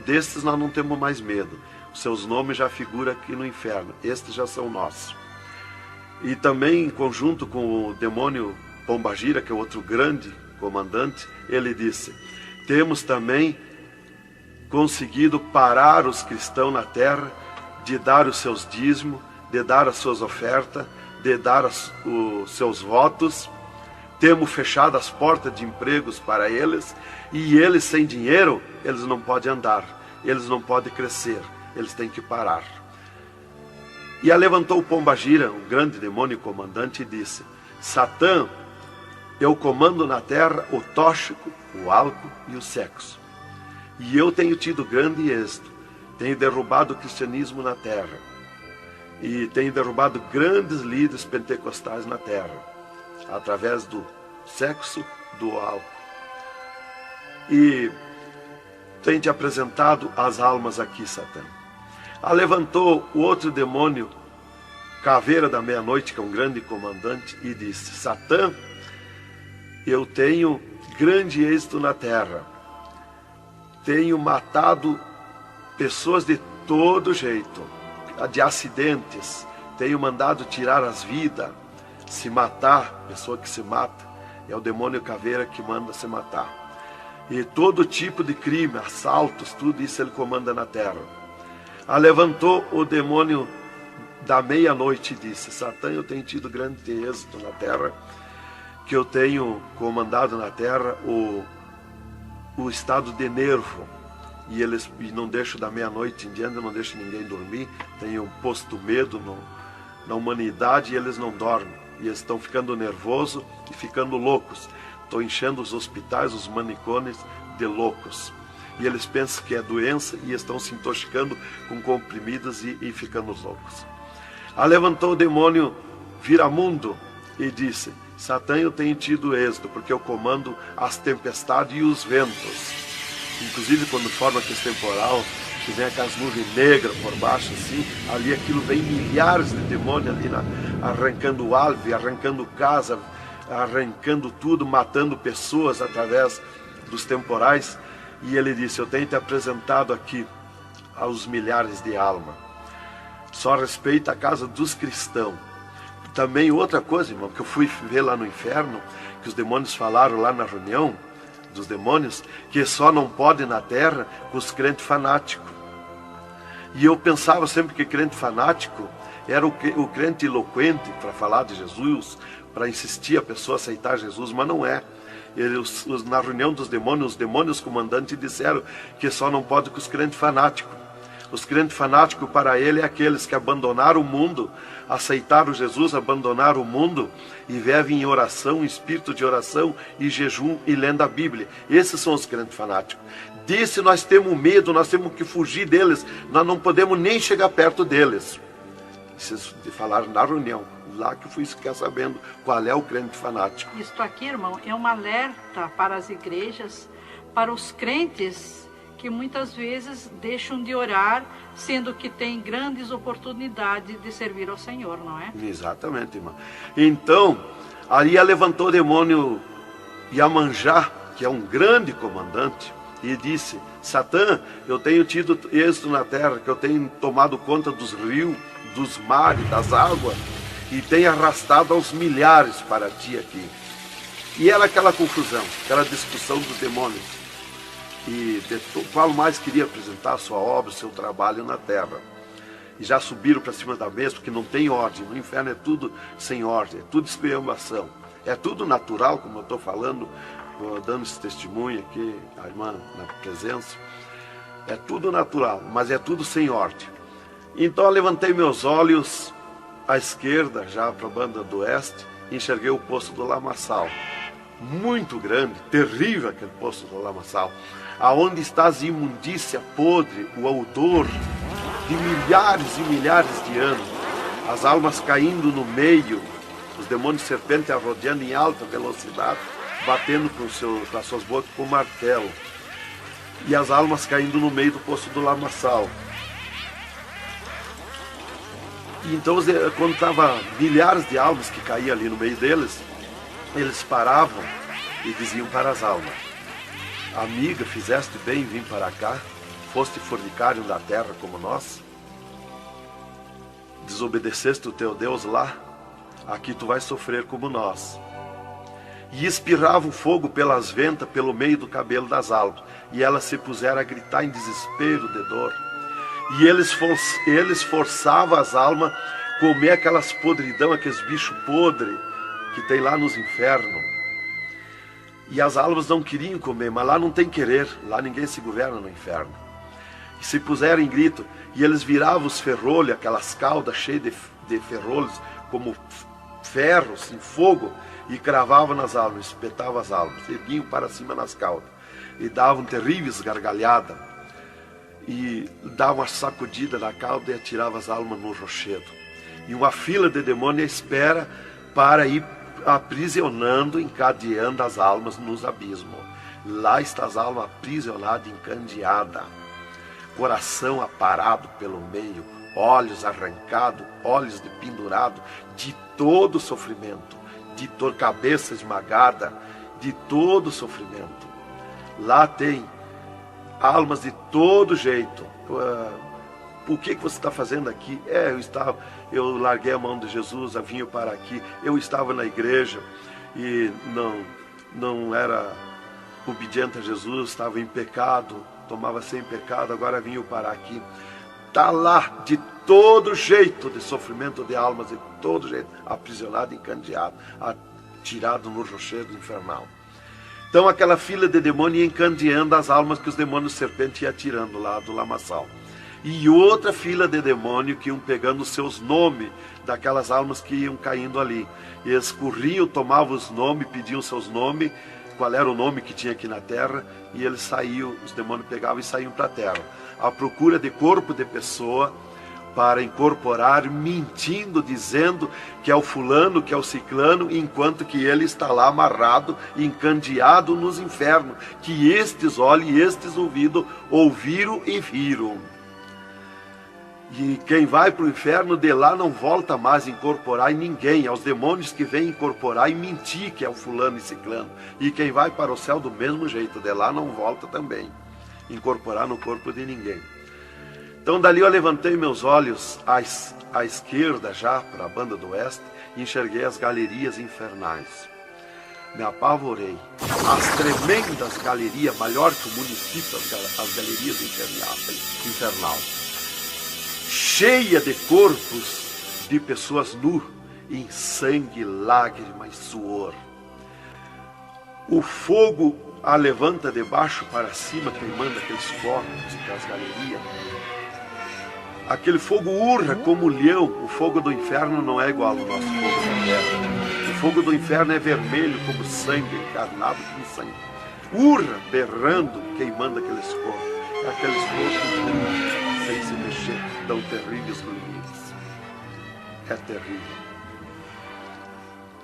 destes nós não temos mais medo. Os seus nomes já figuram aqui no inferno, estes já são nossos. E também em conjunto com o demônio Pombagira, que é outro grande comandante, ele disse: temos também conseguido parar os cristãos na terra de dar os seus dízimos, de dar as suas ofertas, de dar os seus votos. Temos fechado as portas de empregos para eles, e eles sem dinheiro, eles não podem andar, eles não podem crescer, eles têm que parar. E levantou o Pombagira, o grande demônio comandante, e disse: Satã, eu comando na terra o tóxico, o álcool e o sexo. E eu tenho tido grande êxito, tenho derrubado o cristianismo na terra, e tenho derrubado grandes líderes pentecostais na terra, através do sexo, do álcool. E tenho te apresentado as almas aqui, Satã. Levantou o outro demônio, Caveira da Meia-Noite, que é um grande comandante, e disse: Satã, eu tenho grande êxito na terra, tenho matado pessoas de todo jeito, de acidentes, tenho mandado tirar as vidas, se matar, pessoa que se mata, é o demônio Caveira que manda se matar. E todo tipo de crime, assaltos, tudo isso ele comanda na terra. Levantou o demônio da Meia-Noite e disse: Satã, eu tenho tido grande êxito na terra, que eu tenho comandado na terra o estado de nervo, e não deixo da meia-noite em diante, não deixo ninguém dormir, tenho posto medo na humanidade, e eles não dormem, e eles estão ficando nervosos e ficando loucos. Estou enchendo os hospitais, os manicômios de loucos. e eles pensam que é doença e estão se intoxicando com comprimidos e ficando loucos. Levantou o demônio Viramundo e disse: Satã, eu tenho tido êxito, porque eu comando as tempestades e os ventos. Inclusive quando forma aquele temporal, que vem aquelas nuvens negras por baixo assim, ali aquilo vem milhares de demônios ali arrancando árvore, arrancando casa, arrancando tudo, matando pessoas através dos temporais. E ele disse: eu tenho te apresentado aqui aos milhares de almas. Só respeita a casa dos cristãos. Também outra coisa, irmão, que eu fui ver lá no inferno, que os demônios falaram lá na reunião dos demônios, que só não pode na terra com os crentes fanáticos. E eu pensava sempre que crente fanático era o crente eloquente para falar de Jesus, para insistir a pessoa a aceitar Jesus, mas não é. Na reunião dos demônios, os demônios comandantes disseram que só não pode com os crentes fanáticos. Os crentes fanáticos para ele é aqueles que abandonaram o mundo, aceitaram Jesus, abandonaram o mundo e vivem em oração, em espírito de oração e jejum e lendo a Bíblia. Esses são os crentes fanáticos. Disse: nós temos medo, nós temos que fugir deles, nós não podemos nem chegar perto deles. Vocês falaram na reunião, lá que eu fui ficar sabendo qual é o crente fanático. Isto aqui, irmão, é um alerta para as igrejas, para os crentes que muitas vezes deixam de orar, sendo que tem grandes oportunidades de servir ao Senhor, não é? Exatamente, irmão. Então, aí levantou o demônio Iemanjá, que é um grande comandante, e disse: Satã, eu tenho tido êxito na terra, que eu tenho tomado conta dos rios, dos mares, das águas, e tenho arrastado aos milhares para ti aqui. E era aquela confusão, aquela discussão dos demônios. E qual mais queria apresentar a sua obra, o seu trabalho na terra. E já subiram para cima da mesa, porque não tem ordem. No inferno é tudo sem ordem, é tudo esculhambação. É tudo natural, como eu estou falando, dando esse testemunho aqui, a irmã na presença. É tudo natural, mas é tudo sem ordem. Então eu levantei meus olhos à esquerda, já para a banda do oeste, e enxerguei o poço do lamaçal. Muito grande, terrível aquele poço do lamaçal, aonde está a imundícia podre, o odor de milhares e milhares de anos, as almas caindo no meio, os demônios serpentes rodeando em alta velocidade, batendo com as suas bocas com martelo, e as almas caindo no meio do poço do lamaçal. E então, quando estava milhares de almas que caíam ali no meio deles, eles paravam e diziam para as almas: amiga, fizeste bem em vir para cá, foste fornicário da terra como nós, desobedeceste o teu Deus lá, aqui tu vais sofrer como nós. E espirrava o fogo pelas ventas, pelo meio do cabelo das almas, e elas se puseram a gritar em desespero de dor. E eles forçavam as almas a comer aquelas podridão, aqueles bichos podres que tem lá nos infernos. E as almas não queriam comer, mas lá não tem querer, lá ninguém se governa no inferno. E se puseram em grito, e eles viravam os ferrolhos, aquelas caudas cheias de ferrolhos, como ferros em fogo, e cravavam nas almas, espetavam as almas, erguiam para cima nas caudas, e davam terríveis gargalhadas, e davam uma sacudida na cauda e atiravam as almas no rochedo. E uma fila de demônios espera para ir aprisionando, encadeando as almas nos abismos. Lá está as almas aprisionadas, encandeadas, coração aparado pelo meio, olhos arrancados, olhos de pendurado, de todo sofrimento, de cabeça esmagada, de todo sofrimento. Lá tem almas de todo jeito. O que você está fazendo aqui? Eu larguei a mão de Jesus, vim para aqui. Eu estava na igreja e não era obediente a Jesus, estava em pecado, tomava sem pecado, agora vim para aqui. Está lá de todo jeito de sofrimento de almas, de todo jeito, aprisionado, encandeado, atirado no rochedo infernal. Então aquela fila de demônios ia encandeando as almas que os demônios serpentes iam tirando lá do lamaçal. E outra fila de demônios que iam pegando os seus nomes daquelas almas que iam caindo ali. E eles corriam, tomavam os nomes, pediam seus nomes, qual era o nome que tinha aqui na terra, e eles saíam, os demônios pegavam e saíam para a terra, à procura de corpo de pessoa, para incorporar, mentindo, dizendo que é o fulano, que é o ciclano, enquanto que ele está lá amarrado, encandeado nos infernos, que estes olhos e estes ouvidos ouviram e viram. E quem vai para o inferno de lá não volta mais a incorporar em ninguém, aos demônios que vêm incorporar e mentir que é o fulano e ciclano. E quem vai para o céu do mesmo jeito, de lá não volta também, incorporar no corpo de ninguém. Então dali eu levantei meus olhos à esquerda já, para a banda do oeste, e enxerguei as galerias infernais. Me apavorei. As tremendas galerias, maior que o município, as galerias infernal. Cheia de corpos de pessoas nu, em sangue, lágrimas, suor. O fogo a levanta de baixo para cima, queimando aqueles corpos, aquelas galerias. Aquele fogo urra como leão. O fogo do inferno não é igual ao nosso fogo da terra. O fogo do inferno é vermelho como sangue, encarnado como sangue. Urra, berrando, queimando aqueles corpos. Aqueles corpos sem se mexer, dão terríveis ruídos. É terrível.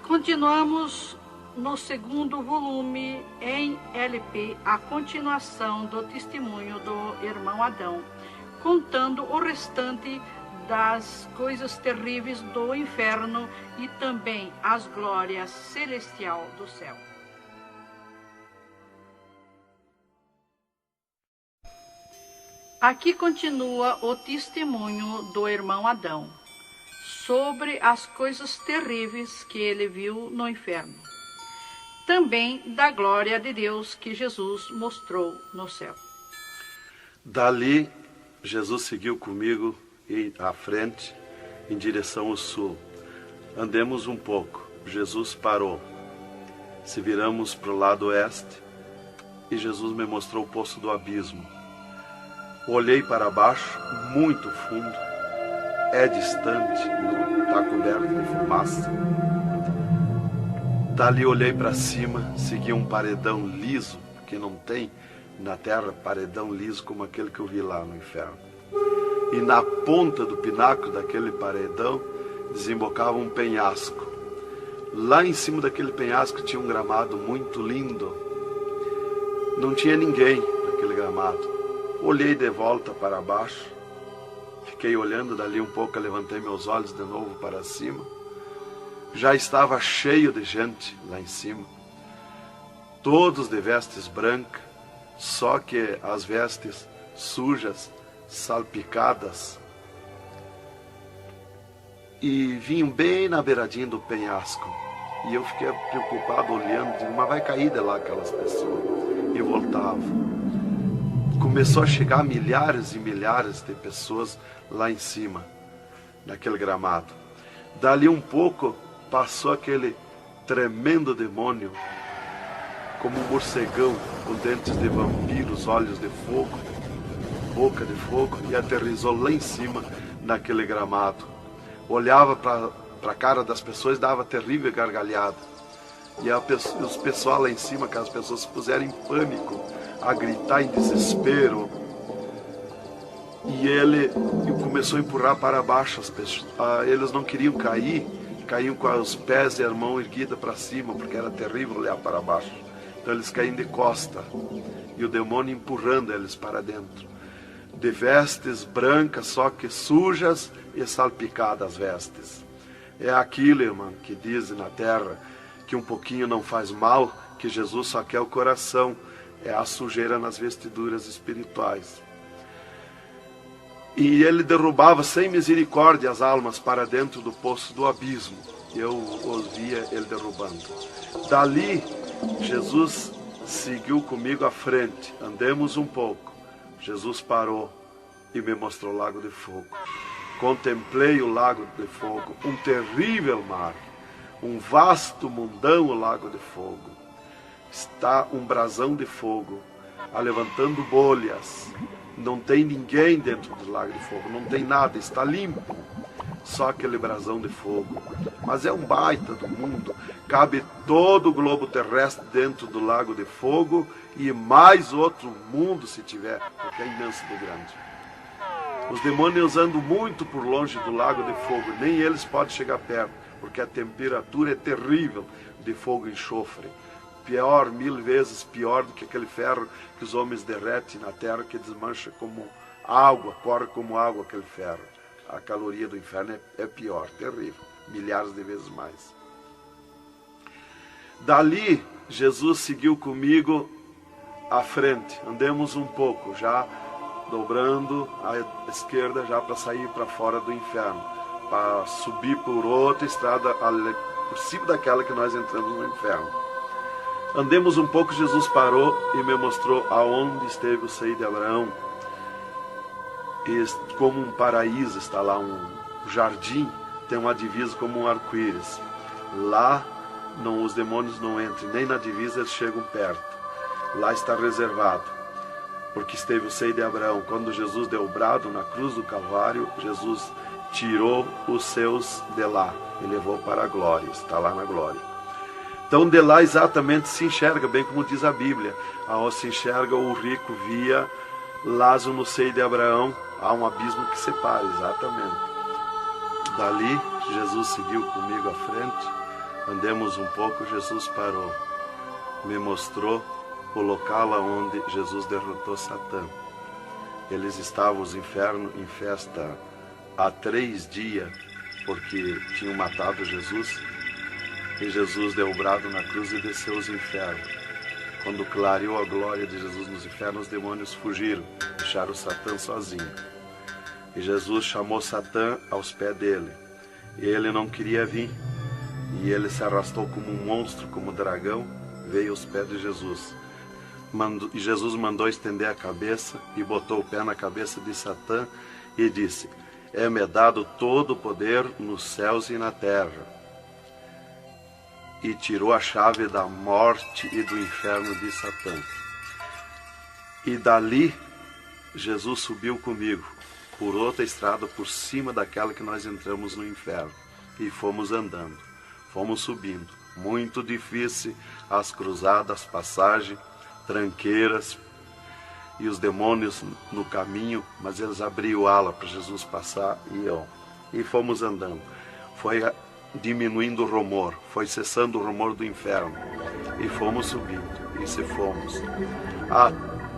Continuamos no segundo volume em LP, a continuação do testemunho do irmão Adão, contando o restante das coisas terríveis do inferno e também as glórias celestial do céu. Aqui continua o testemunho do irmão Adão sobre as coisas terríveis que ele viu no inferno. Também da glória de Deus que Jesus mostrou no céu. Dali, Jesus seguiu comigo à frente, em direção ao sul. Andemos um pouco. Jesus parou. Se viramos para o lado oeste, e Jesus me mostrou o poço do abismo. Olhei para baixo, muito fundo. É distante, está coberto de fumaça. Dali olhei para cima, segui um paredão liso, que não tem na terra paredão liso como aquele que eu vi lá no inferno. E na ponta do pináculo daquele paredão desembocava um penhasco. Lá em cima daquele penhasco tinha um gramado muito lindo. Não tinha ninguém naquele gramado. Olhei de volta para baixo, fiquei olhando dali um pouco, levantei meus olhos de novo para cima. Já estava cheio de gente lá em cima, todos de vestes brancas, só que as vestes sujas, salpicadas, e vinham bem na beiradinha do penhasco. E eu fiquei preocupado olhando, digo, mas vai cair de lá aquelas pessoas. E voltava. Começou a chegar milhares e milhares de pessoas lá em cima, naquele gramado. Dali um pouco, passou aquele tremendo demônio, como um morcegão, com dentes de vampiros, olhos de fogo, boca de fogo, e aterrissou lá em cima, naquele gramado. Olhava para a cara das pessoas e dava terrível gargalhada. E os pessoal lá em cima, aquelas pessoas se puseram em pânico, a gritar em desespero. E ele começou a empurrar para baixo as pessoas. Eles não queriam cair, caíam com os pés e a mão erguida para cima, porque era terrível olhar para baixo. Então eles caíam de costa, e o demônio empurrando eles para dentro. De vestes brancas, só que sujas e salpicadas as vestes. É aquilo, irmão, que dizem na terra, que um pouquinho não faz mal, que Jesus só quer o coração. É a sujeira nas vestiduras espirituais. E ele derrubava sem misericórdia as almas para dentro do poço do abismo. Eu ouvia ele derrubando. Dali, Jesus seguiu comigo à frente. Andemos um pouco. Jesus parou e me mostrou o lago de fogo. Contemplei o lago de fogo, um terrível mar, um vasto mundão o lago de fogo. Está um brasão de fogo, levantando bolhas. Não tem ninguém dentro do lago de fogo, não tem nada, está limpo. só aquele brasão de fogo. Mas é um baita do mundo. Cabe todo o globo terrestre dentro do lago de fogo e mais outro mundo se tiver, porque é imenso de grande. Os demônios andam muito por longe do lago de fogo, nem eles podem chegar perto, porque a temperatura é terrível de fogo e enxofre. Pior, 1000 vezes pior do que aquele ferro que os homens derretem na terra, que desmancha como água, corre como água aquele ferro. A caloria do inferno é pior, terrível, milhares de vezes mais. Dali, Jesus seguiu comigo à frente. Andemos um pouco, já dobrando à esquerda, já para sair para fora do inferno, para subir por outra estrada, por cima daquela que nós entramos no inferno. Andemos um pouco, Jesus parou e me mostrou aonde esteve o seio de Abraão. E como um paraíso está lá, um jardim, tem uma divisa como um arco-íris. Lá os demônios não entram, nem na divisa eles chegam perto. Lá está reservado, porque esteve o seio de Abraão. Quando Jesus deu o brado na cruz do Calvário, Jesus tirou os seus de lá e levou para a glória, está lá na glória. Então de lá exatamente se enxerga, bem como diz a Bíblia, aonde se enxerga o rico via Lázaro no seio de Abraão, há um abismo que separa, exatamente. Dali Jesus seguiu comigo à frente, andemos um pouco, Jesus parou, me mostrou o local onde Jesus derrotou Satã. Eles estavam, os infernos, em festa há 3 dias, porque tinham matado Jesus, e Jesus deu o brado na cruz e desceu os infernos. Quando clareou a glória de Jesus nos infernos, os demônios fugiram, deixaram Satã sozinho. E Jesus chamou Satã aos pés dele, e ele não queria vir, e ele se arrastou como um monstro, como um dragão, veio aos pés de Jesus. E Jesus mandou estender a cabeça e botou o pé na cabeça de Satã e disse: é-me dado todo o poder nos céus e na terra. E tirou a chave da morte e do inferno de Satã. E dali Jesus subiu comigo por outra estrada por cima daquela que nós entramos no inferno e fomos andando, fomos subindo. Muito difícil as cruzadas, as passagens, tranqueiras e os demônios no caminho, mas eles abriam ala para Jesus passar e fomos andando. Foi diminuindo o rumor, foi cessando o rumor do inferno e fomos subindo, e se fomos.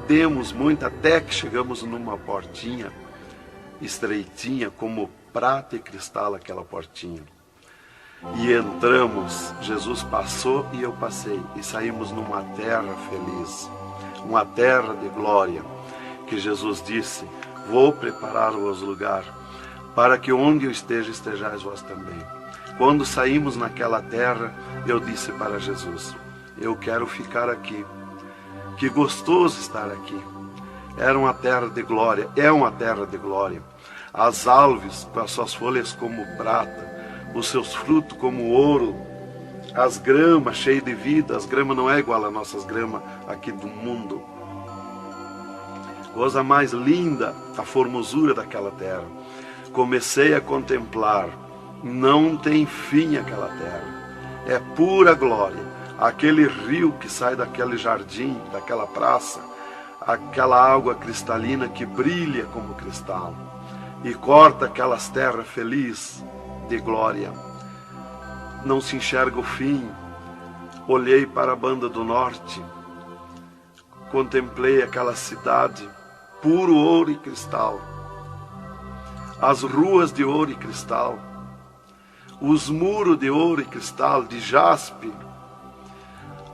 Demos muito até que chegamos numa portinha estreitinha, como prata e cristal aquela portinha. E entramos, Jesus passou e eu passei, e saímos numa terra feliz, uma terra de glória, que Jesus disse: vou preparar-vos lugar, para que onde eu esteja, estejais vós também. Quando saímos naquela terra, eu disse para Jesus: eu quero ficar aqui, que gostoso estar aqui. Era uma terra de glória, é uma terra de glória. As árvores com as suas folhas como prata, os seus frutos como ouro, as gramas cheias de vida. As gramas não é igual às nossas gramas aqui do mundo. Coisa mais linda, a formosura daquela terra. Comecei a contemplar, não tem fim aquela terra, é pura glória. Aquele rio que sai daquele jardim, daquela praça, aquela água cristalina que brilha como cristal e corta aquelas terras felizes de glória. Não se enxerga o fim. Olhei para a banda do norte, contemplei aquela cidade, puro ouro e cristal, as ruas de ouro e cristal, os muros de ouro e cristal, de jaspe,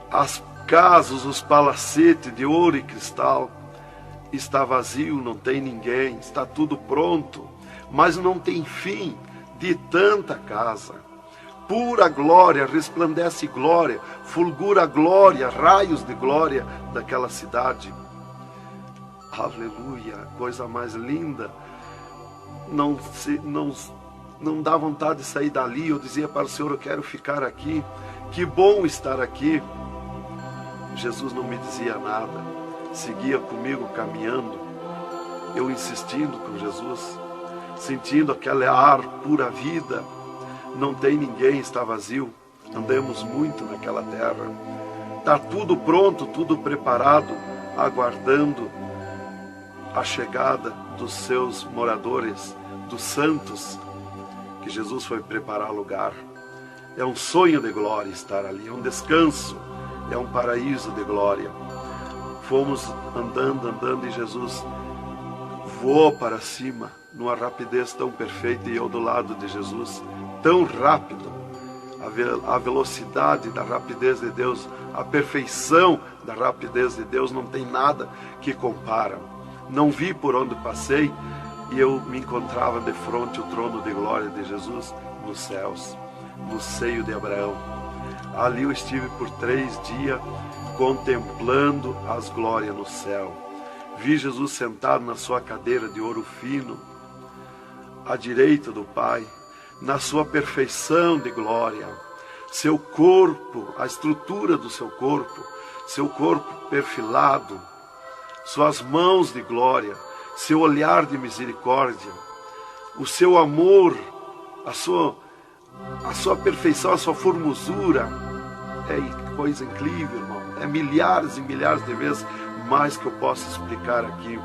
as casas, os palacetes de ouro e cristal. Está vazio, não tem ninguém, está tudo pronto, mas não tem fim de tanta casa. Pura glória, resplandece glória, fulgura glória, raios de glória daquela cidade. Aleluia, coisa mais linda. Não dá vontade de sair dali. Eu dizia para o Senhor: eu quero ficar aqui, que bom estar aqui. Jesus não me dizia nada, seguia comigo caminhando, eu insistindo com Jesus: sentindo aquele ar pura vida. Não tem ninguém, está vazio. Andamos muito naquela terra. Está tudo pronto, tudo preparado, aguardando a chegada dos seus moradores, dos santos, que Jesus foi preparar lugar. É um sonho de glória estar ali, é um descanso, é um paraíso de glória. Fomos andando e Jesus voou para cima, numa rapidez tão perfeita, e eu do lado de Jesus, tão rápido. A velocidade da rapidez de Deus, a perfeição da rapidez de Deus, não tem nada que compara. Não vi por onde passei, e eu me encontrava de frente ao trono de glória de Jesus nos céus, no seio de Abraão. Ali eu estive por 3 dias contemplando as glórias no céu. Vi Jesus sentado na sua cadeira de ouro fino, à direita do Pai, na sua perfeição de glória. Seu corpo, a estrutura do seu corpo perfilado, suas mãos de glória, seu olhar de misericórdia, o seu amor, a sua perfeição, a sua formosura. É coisa incrível, irmão. É milhares e milhares de vezes mais que eu posso explicar aqui.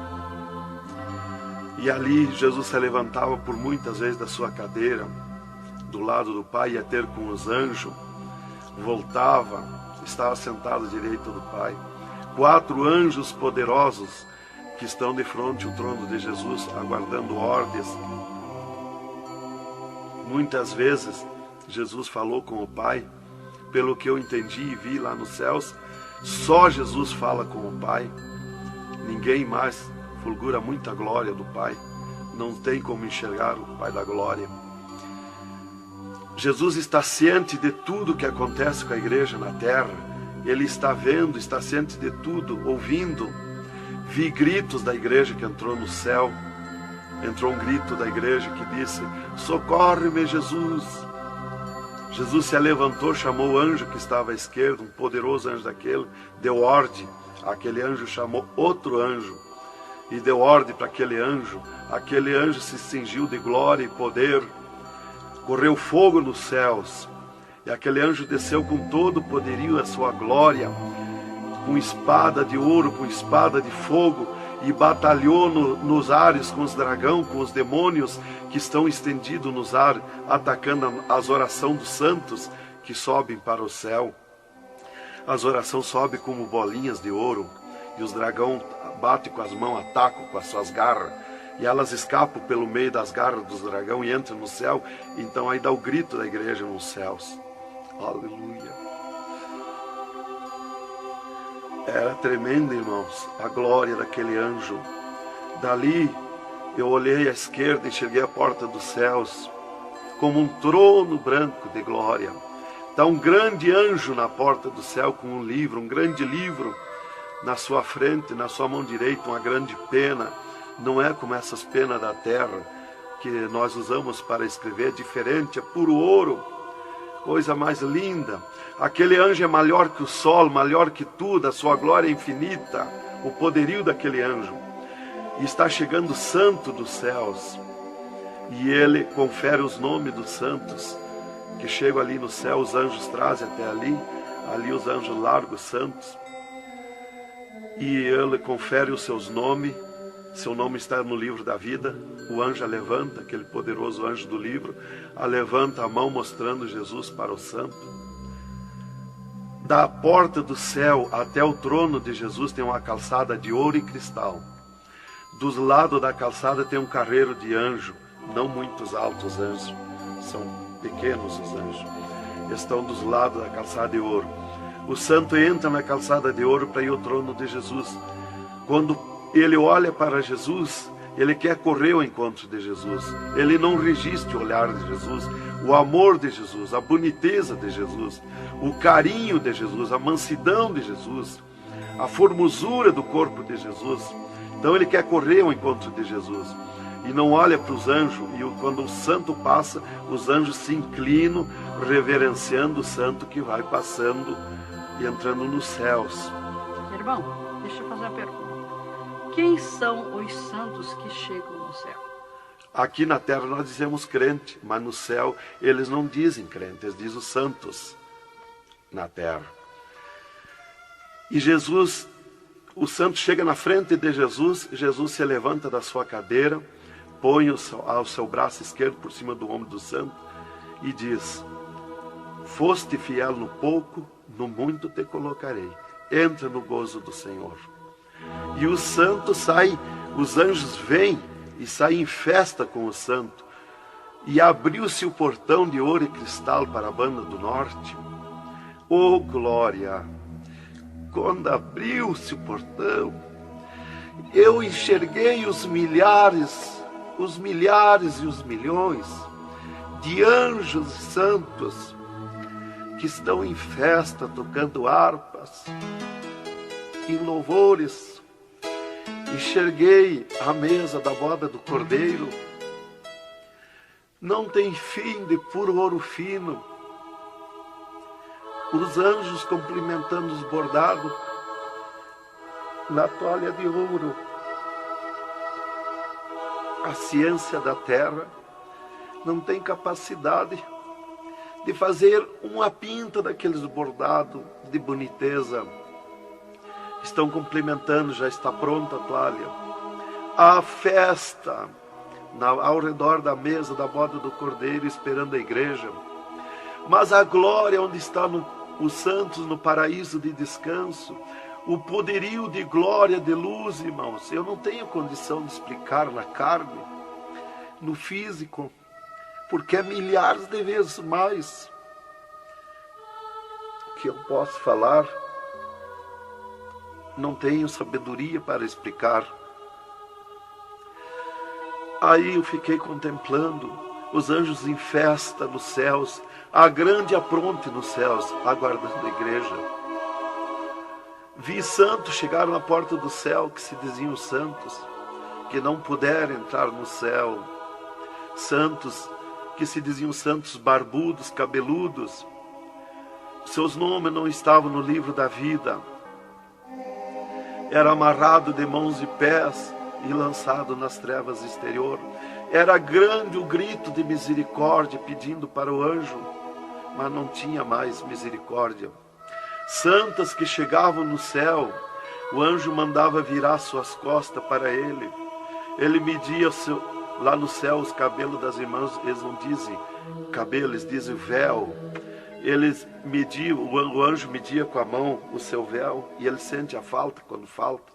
E ali Jesus se levantava por muitas vezes da sua cadeira, do lado do Pai, ia ter com os anjos, voltava, estava sentado à direita do Pai. 4 anjos poderosos que estão de frente ao trono de Jesus, aguardando ordens. Muitas vezes Jesus falou com o Pai, pelo que eu entendi e vi lá nos céus, só Jesus fala com o Pai, ninguém mais. Fulgura muita glória do Pai, não tem como enxergar o Pai da glória. Jesus está ciente de tudo que acontece com a igreja na terra. Ele está vendo, está ciente de tudo, ouvindo. Vi gritos da igreja que entrou no céu. Entrou um grito da igreja que disse: socorre-me, Jesus. Jesus se levantou, chamou o anjo que estava à esquerda, um poderoso anjo daquele, deu ordem. Aquele anjo chamou outro anjo e deu ordem para aquele anjo. Aquele anjo se cingiu de glória e poder. Correu fogo nos céus. E aquele anjo desceu com todo o poderio, a sua glória, com espada de ouro, com espada de fogo, e batalhou nos ares com os dragões, com os demônios que estão estendidos nos ares, atacando as orações dos santos que sobem para o céu. As orações sobem como bolinhas de ouro, e os dragões batem com as mãos, atacam com as suas garras, e elas escapam pelo meio das garras dos dragões e entram no céu. Então aí dá o grito da igreja nos céus. Aleluia. Era tremendo, irmãos, a glória daquele anjo. Dali eu olhei à esquerda e enxerguei a porta dos céus, como um trono branco de glória. Está um grande anjo na porta do céu com um livro, um grande livro na sua frente, na sua mão direita, uma grande pena. Não é como essas penas da terra que nós usamos para escrever, é diferente, é puro ouro, coisa mais linda. Aquele anjo é maior que o sol, maior que tudo, a sua glória é infinita, o poderio daquele anjo. E está chegando o santo dos céus, e ele confere os nomes dos santos que chegam ali no céu. Os anjos trazem até ali os anjos largam os santos, e ele confere os seus nomes. Seu nome está no livro da vida. O anjo levanta, aquele poderoso anjo do livro, levanta a mão mostrando Jesus para o santo. Da porta do céu até o trono de Jesus tem uma calçada de ouro e cristal. Dos lados da calçada tem um carreiro de anjo, não muitos altos anjos, são pequenos os anjos. Estão dos lados da calçada de ouro. O santo entra na calçada de ouro para ir ao trono de Jesus. Quando ele olha para Jesus, ele quer correr ao encontro de Jesus. Ele não resiste o olhar de Jesus, o amor de Jesus, a boniteza de Jesus, o carinho de Jesus, a mansidão de Jesus, a formosura do corpo de Jesus. Então ele quer correr ao encontro de Jesus e não olha para os anjos. E quando o santo passa, os anjos se inclinam, reverenciando o santo que vai passando e entrando nos céus. Irmão, deixa eu fazer uma pergunta. Quem são os santos que chegam no céu? Aqui na terra nós dizemos crente, mas no céu eles não dizem crente, eles dizem os santos na terra. E Jesus, o santo chega na frente de Jesus, Jesus se levanta da sua cadeira, põe o seu braço esquerdo por cima do ombro do santo e diz: foste fiel no pouco, no muito te colocarei. Entra no gozo do Senhor. E o santo sai, os anjos vêm e saem em festa com o santo. E abriu-se o portão de ouro e cristal para a banda do norte. Oh, glória! Quando abriu-se o portão, eu enxerguei os milhares e os milhões de anjos santos que estão em festa, tocando harpas, em louvores. Enxerguei a mesa da boda do Cordeiro, não tem fim, de puro ouro fino. Os anjos cumprimentando os bordados na toalha de ouro. A ciência da terra não tem capacidade de fazer uma pinta daqueles bordados de boniteza. Estão cumprimentando, já está pronta a toalha. A festa ao redor da mesa da boda do Cordeiro, esperando a igreja. Mas a glória onde estão os santos no paraíso de descanso, o poderio de glória, de luz, irmãos, eu não tenho condição de explicar na carne, no físico, porque é milhares de vezes mais que eu posso falar. Não tenho sabedoria para explicar. Aí eu fiquei contemplando os anjos em festa nos céus, a grande apronte nos céus, aguardando a igreja. Vi santos chegar na porta do céu, que se diziam santos, que não puderam entrar no céu. Santos que se diziam santos barbudos, cabeludos. Seus nomes não estavam no livro da vida. Era amarrado de mãos e pés e lançado nas trevas exterior. Era grande o grito de misericórdia pedindo para o anjo, mas não tinha mais misericórdia. Santas que chegavam no céu, o anjo mandava virar suas costas para ele. Ele media lá no céu os cabelos das irmãs, eles não dizem cabelo, eles dizem véu. Eles mediam, o anjo media com a mão o seu véu, e ele sente a falta quando falta.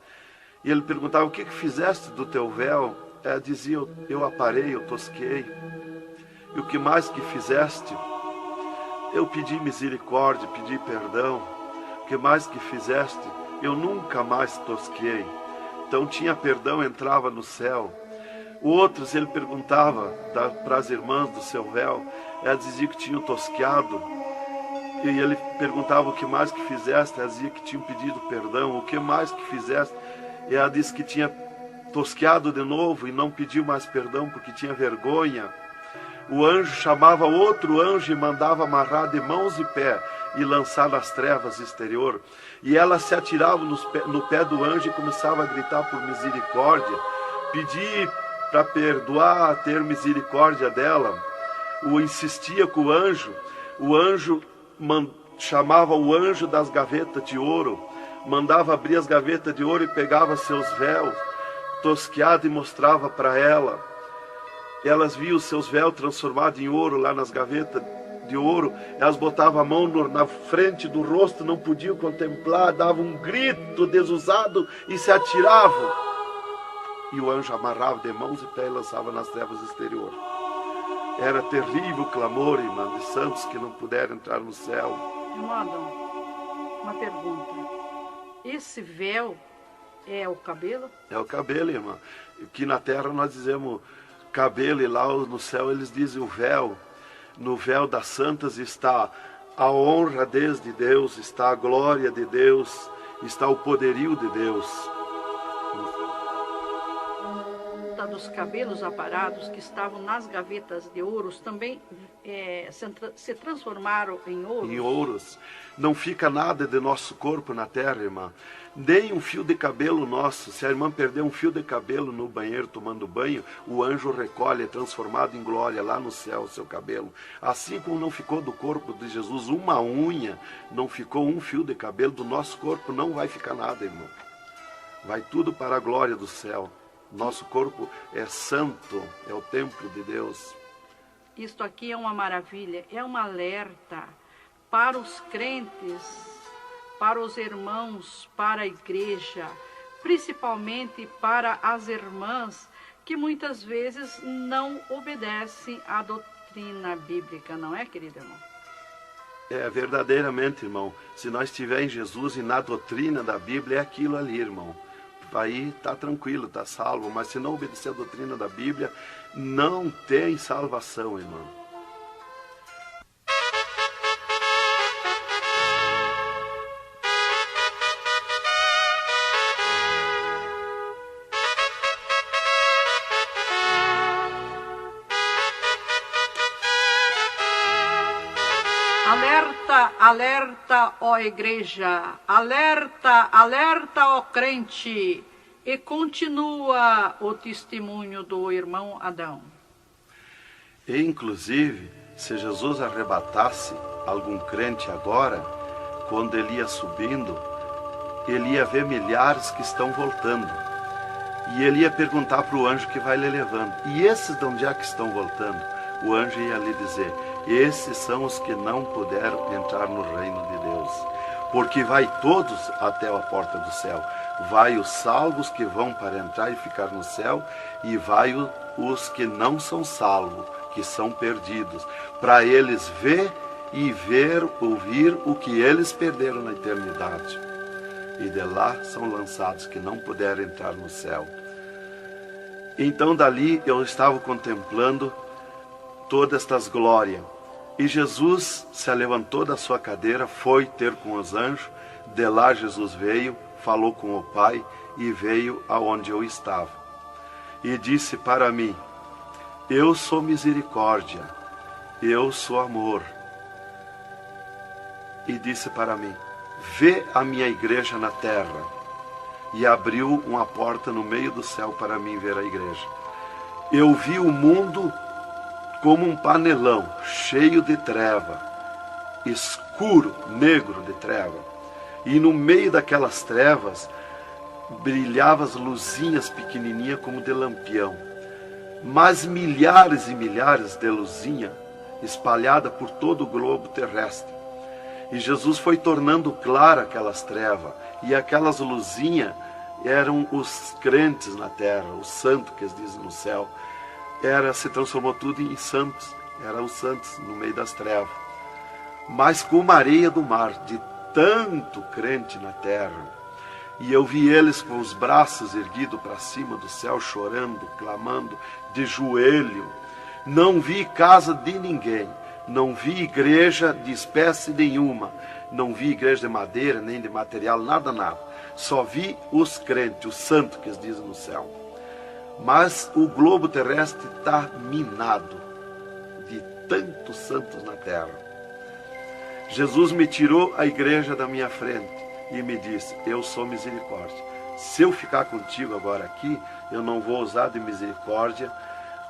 E ele perguntava: o que fizeste do teu véu? Ela dizia: eu aparei, eu tosquei. E o que mais que fizeste? Eu pedi misericórdia, pedi perdão. O que mais que fizeste? Eu nunca mais tosquei. Então tinha perdão, entrava no céu. Outros ele perguntava para as irmãs do seu véu, ela dizia que tinham tosqueado. E ele perguntava: o que mais que fizeste? Ela dizia que tinham pedido perdão. O que mais que fizeste? E ela disse que tinha tosqueado de novo e não pediu mais perdão porque tinha vergonha. O anjo chamava outro anjo e mandava amarrar de mãos e pé e lançar nas trevas exterior. E ela se atirava no pé do anjo e começava a gritar por misericórdia, pedir para perdoar, ter misericórdia dela. Insistia com o anjo chamava o anjo das gavetas de ouro, mandava abrir as gavetas de ouro e pegava seus véus tosqueados e mostrava para ela. Elas viam os seus véus transformados em ouro lá nas gavetas de ouro. Elas botavam a mão na frente do rosto, não podiam contemplar, davam um grito desusado e se atiravam. E o anjo amarrava de mãos e pés e lançava nas trevas exterior. Era terrível o clamor, irmã, de santos que não puderam entrar no céu. Irmão Adão, uma pergunta. Esse véu é o cabelo? É o cabelo, irmã. Que na terra nós dizemos cabelo e lá no céu eles dizem o véu. No véu das santas está a honra desde Deus, está a glória de Deus, está o poderio de Deus. volta dos cabelos aparados que estavam nas gavetas de ouros também se transformaram em ouros? Em ouros. Não fica nada de nosso corpo na terra, irmã. Nem um fio de cabelo nosso. Se a irmã perder um fio de cabelo no banheiro tomando banho, o anjo recolhe, é transformado em glória lá no céu o seu cabelo. Assim como não ficou do corpo de Jesus uma unha, não ficou um fio de cabelo do nosso corpo, não vai ficar nada, irmão. Vai tudo para a glória do céu. Nosso corpo é santo, é o templo de Deus. Isto aqui é uma maravilha, é um alerta para os crentes, para os irmãos, para a igreja, principalmente para as irmãs que muitas vezes não obedecem à doutrina bíblica, não é, querido irmão? É, verdadeiramente, irmão. Se nós estivermos em Jesus e na doutrina da Bíblia, é aquilo ali, irmão. Aí está tranquilo, está salvo. Mas se não obedecer a doutrina da Bíblia, não tem salvação, irmão. Alerta, alerta, ó igreja, alerta, alerta, ó crente. E continua o testemunho do irmão Adão. E, inclusive, se Jesus arrebatasse algum crente agora, quando ele ia subindo, ele ia ver milhares que estão voltando. E ele ia perguntar para o anjo que vai lhe levando. E esses de onde é que estão voltando? O anjo ia lhe dizer: esses são os que não puderam entrar no reino de Deus. Porque vai todos até a porta do céu. Vai os salvos que vão para entrar e ficar no céu, e vai os que não são salvos, que são perdidos, para eles ouvir o que eles perderam na eternidade. E de lá são lançados que não puderam entrar no céu. Então dali eu estava contemplando todas estas glórias. E Jesus se levantou da sua cadeira, foi ter com os anjos. De lá Jesus veio, falou com o Pai e veio aonde eu estava. E disse para mim: eu sou misericórdia, eu sou amor. E disse para mim: vê a minha igreja na terra. E abriu uma porta no meio do céu para mim ver a igreja. Eu vi o mundo como um panelão, cheio de treva, escuro, negro de treva. E no meio daquelas trevas, brilhavam as luzinhas pequenininhas como de lampião. Mas milhares e milhares de luzinhas espalhadas por todo o globo terrestre. E Jesus foi tornando clara aquelas trevas. E aquelas luzinhas eram os crentes na terra, os santos que eles dizem no céu. Se transformou tudo em santos. Eram os santos no meio das trevas. Mas como a areia do mar, de tanto crente na terra. E eu vi eles com os braços erguidos para cima do céu, chorando, clamando, de joelho. Não vi casa de ninguém. Não vi igreja de espécie nenhuma. Não vi igreja de madeira, nem de material, nada, nada. Só vi os crentes, os santos que eles dizem no céu. Mas o globo terrestre está minado de tantos santos na terra. Jesus me tirou a igreja da minha frente e me disse: eu sou misericórdia. Se eu ficar contigo agora aqui, eu não vou usar de misericórdia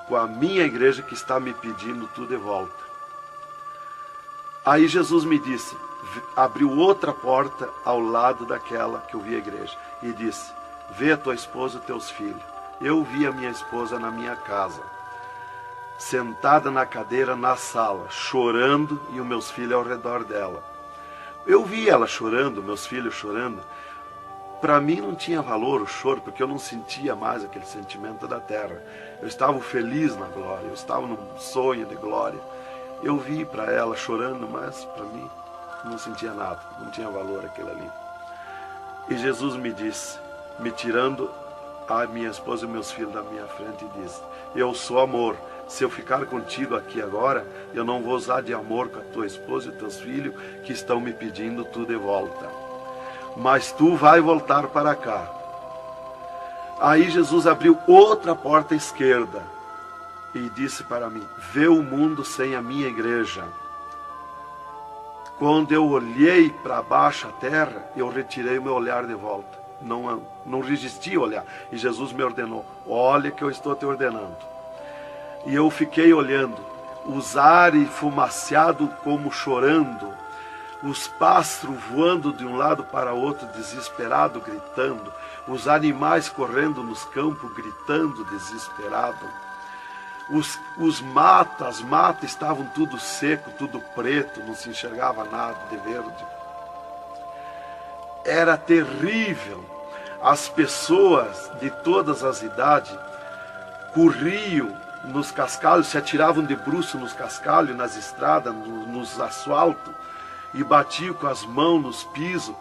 com a minha igreja que está me pedindo tudo de volta. Aí Jesus me disse, abriu outra porta ao lado daquela que eu vi a igreja e disse: vê a tua esposa e teus filhos. Eu vi a minha esposa na minha casa, sentada na cadeira na sala, chorando, e os meus filhos ao redor dela. Eu vi ela chorando, meus filhos chorando. Para mim não tinha valor o choro, porque eu não sentia mais aquele sentimento da terra. Eu estava feliz na glória, eu estava num sonho de glória. Eu vi para ela chorando, mas para mim não sentia nada, não tinha valor aquilo ali. E Jesus me disse, me tirando a minha esposa e meus filhos da minha frente, e disse: eu sou amor. Se eu ficar contigo aqui agora, eu não vou usar de amor com a tua esposa e teus filhos que estão me pedindo tudo de volta. Mas tu vai voltar para cá. Aí Jesus abriu outra porta à esquerda e disse para mim: vê o mundo sem a minha igreja. Quando eu olhei para baixo a terra, eu retirei o meu olhar de volta. Não resisti a olhar. E Jesus me ordenou: olha que eu estou te ordenando. E eu fiquei olhando, os ares fumaciados como chorando, os pássaros voando de um lado para outro, desesperado, gritando, os animais correndo nos campos, gritando, desesperado. As matas estavam tudo seco, tudo preto, não se enxergava nada de verde. Era terrível. As pessoas de todas as idades corriam nos cascalhos, se atiravam de bruços nos cascalhos, nas estradas, nos asfaltos, e batiam com as mãos nos pisos,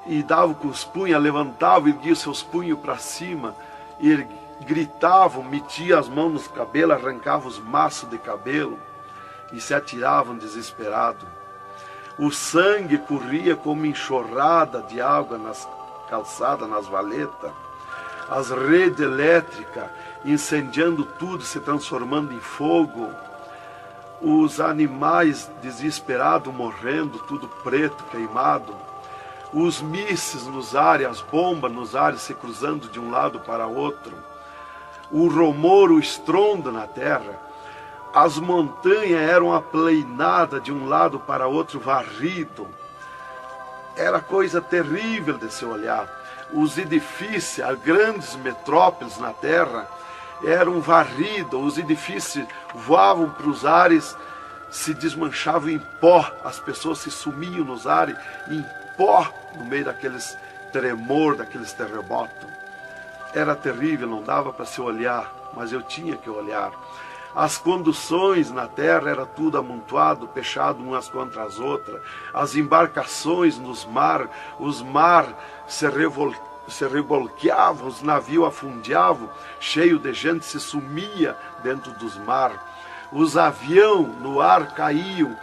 e davam com os punhos, levantavam e erguiam seus punhos para cima, e gritavam, metiam as mãos nos cabelos, arrancavam os maços de cabelo, e se atiravam desesperados. O sangue corria como enxurrada de água nas calçadas, nas valetas. As redes elétricas incendiando tudo, se transformando em fogo. Os animais desesperados morrendo, tudo preto, queimado. Os mísseis nos ares, as bombas nos ares se cruzando de um lado para outro. O rumor, o estrondo na terra. As montanhas eram aplainadas de um lado para outro, varrido. Era coisa terrível de se olhar. Os edifícios, as grandes metrópoles na terra, eram varridos. Os edifícios voavam para os ares, se desmanchavam em pó. As pessoas se sumiam nos ares em pó, no meio daqueles tremor, daqueles terremotos. Era terrível, não dava para se olhar, mas eu tinha que olhar. As conduções na terra era tudo amontoado, fechado umas contra as outras. As embarcações nos mar, os mar se revolqueavam, os navios afundiavam, cheio de gente, se sumia dentro dos mar. Os aviões no ar caíam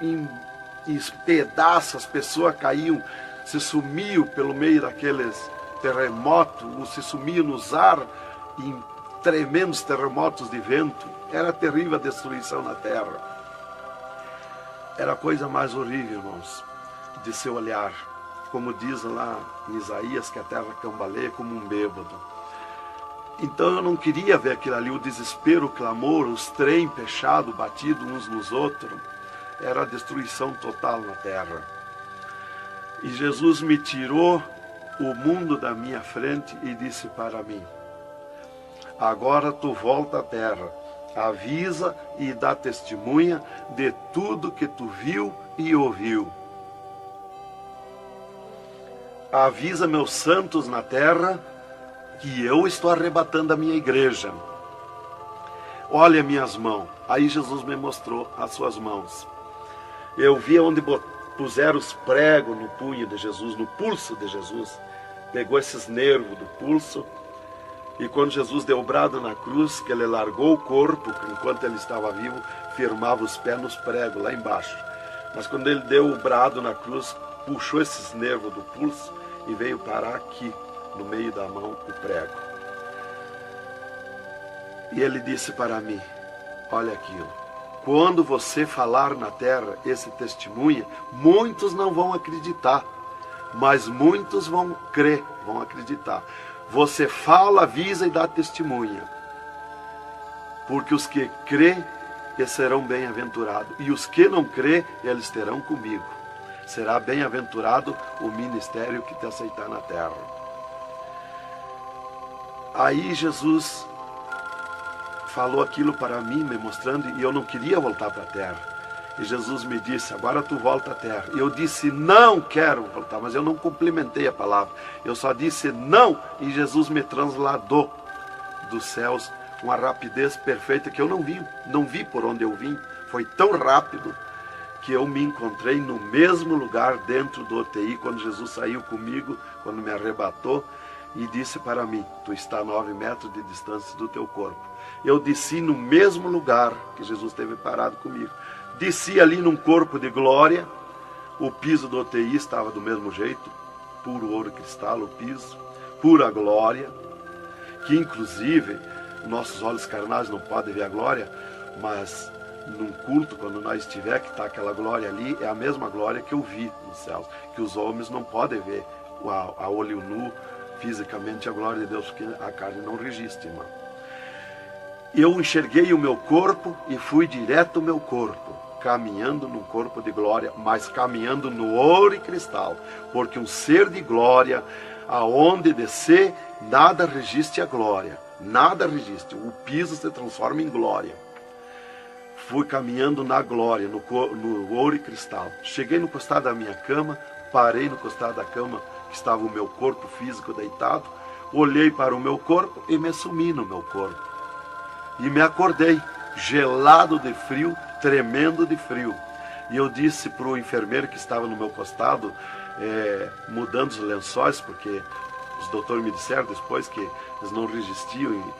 em pedaços, as pessoas caíam, se sumiam pelo meio daqueles terremotos, se sumiam nos ar em tremendos terremotos de vento. Era terrível a destruição na terra. Era a coisa mais horrível, irmãos, de se olhar. Como diz lá em Isaías, que a terra cambaleia como um bêbado. Então eu não queria ver aquilo ali, o desespero, o clamor, os trens fechados, batidos uns nos outros. Era a destruição total na terra. E Jesus me tirou o mundo da minha frente e disse para mim: agora tu volta à terra, avisa e dá testemunha de tudo que tu viu e ouviu. Avisa meus santos na terra que eu estou arrebatando a minha igreja. Olha minhas mãos. Aí Jesus me mostrou as suas mãos. Eu vi onde puseram os pregos no punho de Jesus, no pulso de Jesus. Pegou esses nervos do pulso. E quando Jesus deu o brado na cruz, que ele largou o corpo, enquanto ele estava vivo, firmava os pés nos pregos, lá embaixo. Mas quando ele deu o brado na cruz, puxou esses nervos do pulso e veio parar aqui, no meio da mão, o prego. E ele disse para mim: olha aquilo, quando você falar na terra esse testemunho, muitos não vão acreditar, mas muitos vão crer, vão acreditar. Você fala, avisa e dá testemunha. Porque os que crê, eles serão bem-aventurados. E os que não crê, eles terão comigo. Será bem-aventurado o ministério que te aceitar na terra. Aí Jesus falou aquilo para mim, me mostrando, e eu não queria voltar para a terra. E Jesus me disse: agora tu volta à terra. E eu disse: não quero voltar, mas eu não complementei a palavra. Eu só disse não, e Jesus me transladou dos céus com uma rapidez perfeita que eu não vi por onde eu vim. Foi tão rápido que eu me encontrei no mesmo lugar dentro do UTI, quando Jesus saiu comigo, quando me arrebatou, e disse para mim: tu está a 9 metros de distância do teu corpo. Eu desci no mesmo lugar que Jesus esteve parado comigo. Desci ali num corpo de glória. O piso do UTI estava do mesmo jeito, puro ouro cristal o piso, pura glória. que inclusive nossos olhos carnais não podem ver a glória, mas num culto, quando nós estiver, que está aquela glória ali, é a mesma glória que eu vi nos céus, que os homens não podem ver a olho nu, fisicamente, a glória de Deus, porque a carne não resiste, irmão. Eu enxerguei o meu corpo e fui direto ao meu corpo, caminhando num corpo de glória, mas caminhando no ouro e cristal, porque um ser de glória, aonde descer, nada resiste à glória, nada resiste, o piso se transforma em glória. Fui caminhando na glória, no ouro e cristal. Cheguei no costado da minha cama, parei no costado da cama, que estava o meu corpo físico deitado, olhei para o meu corpo e me sumi no meu corpo. E me acordei, gelado de frio, tremendo de frio. E eu disse para o enfermeiro que estava no meu costado, mudando os lençóis, porque os doutores me disseram depois que eles não resistiam em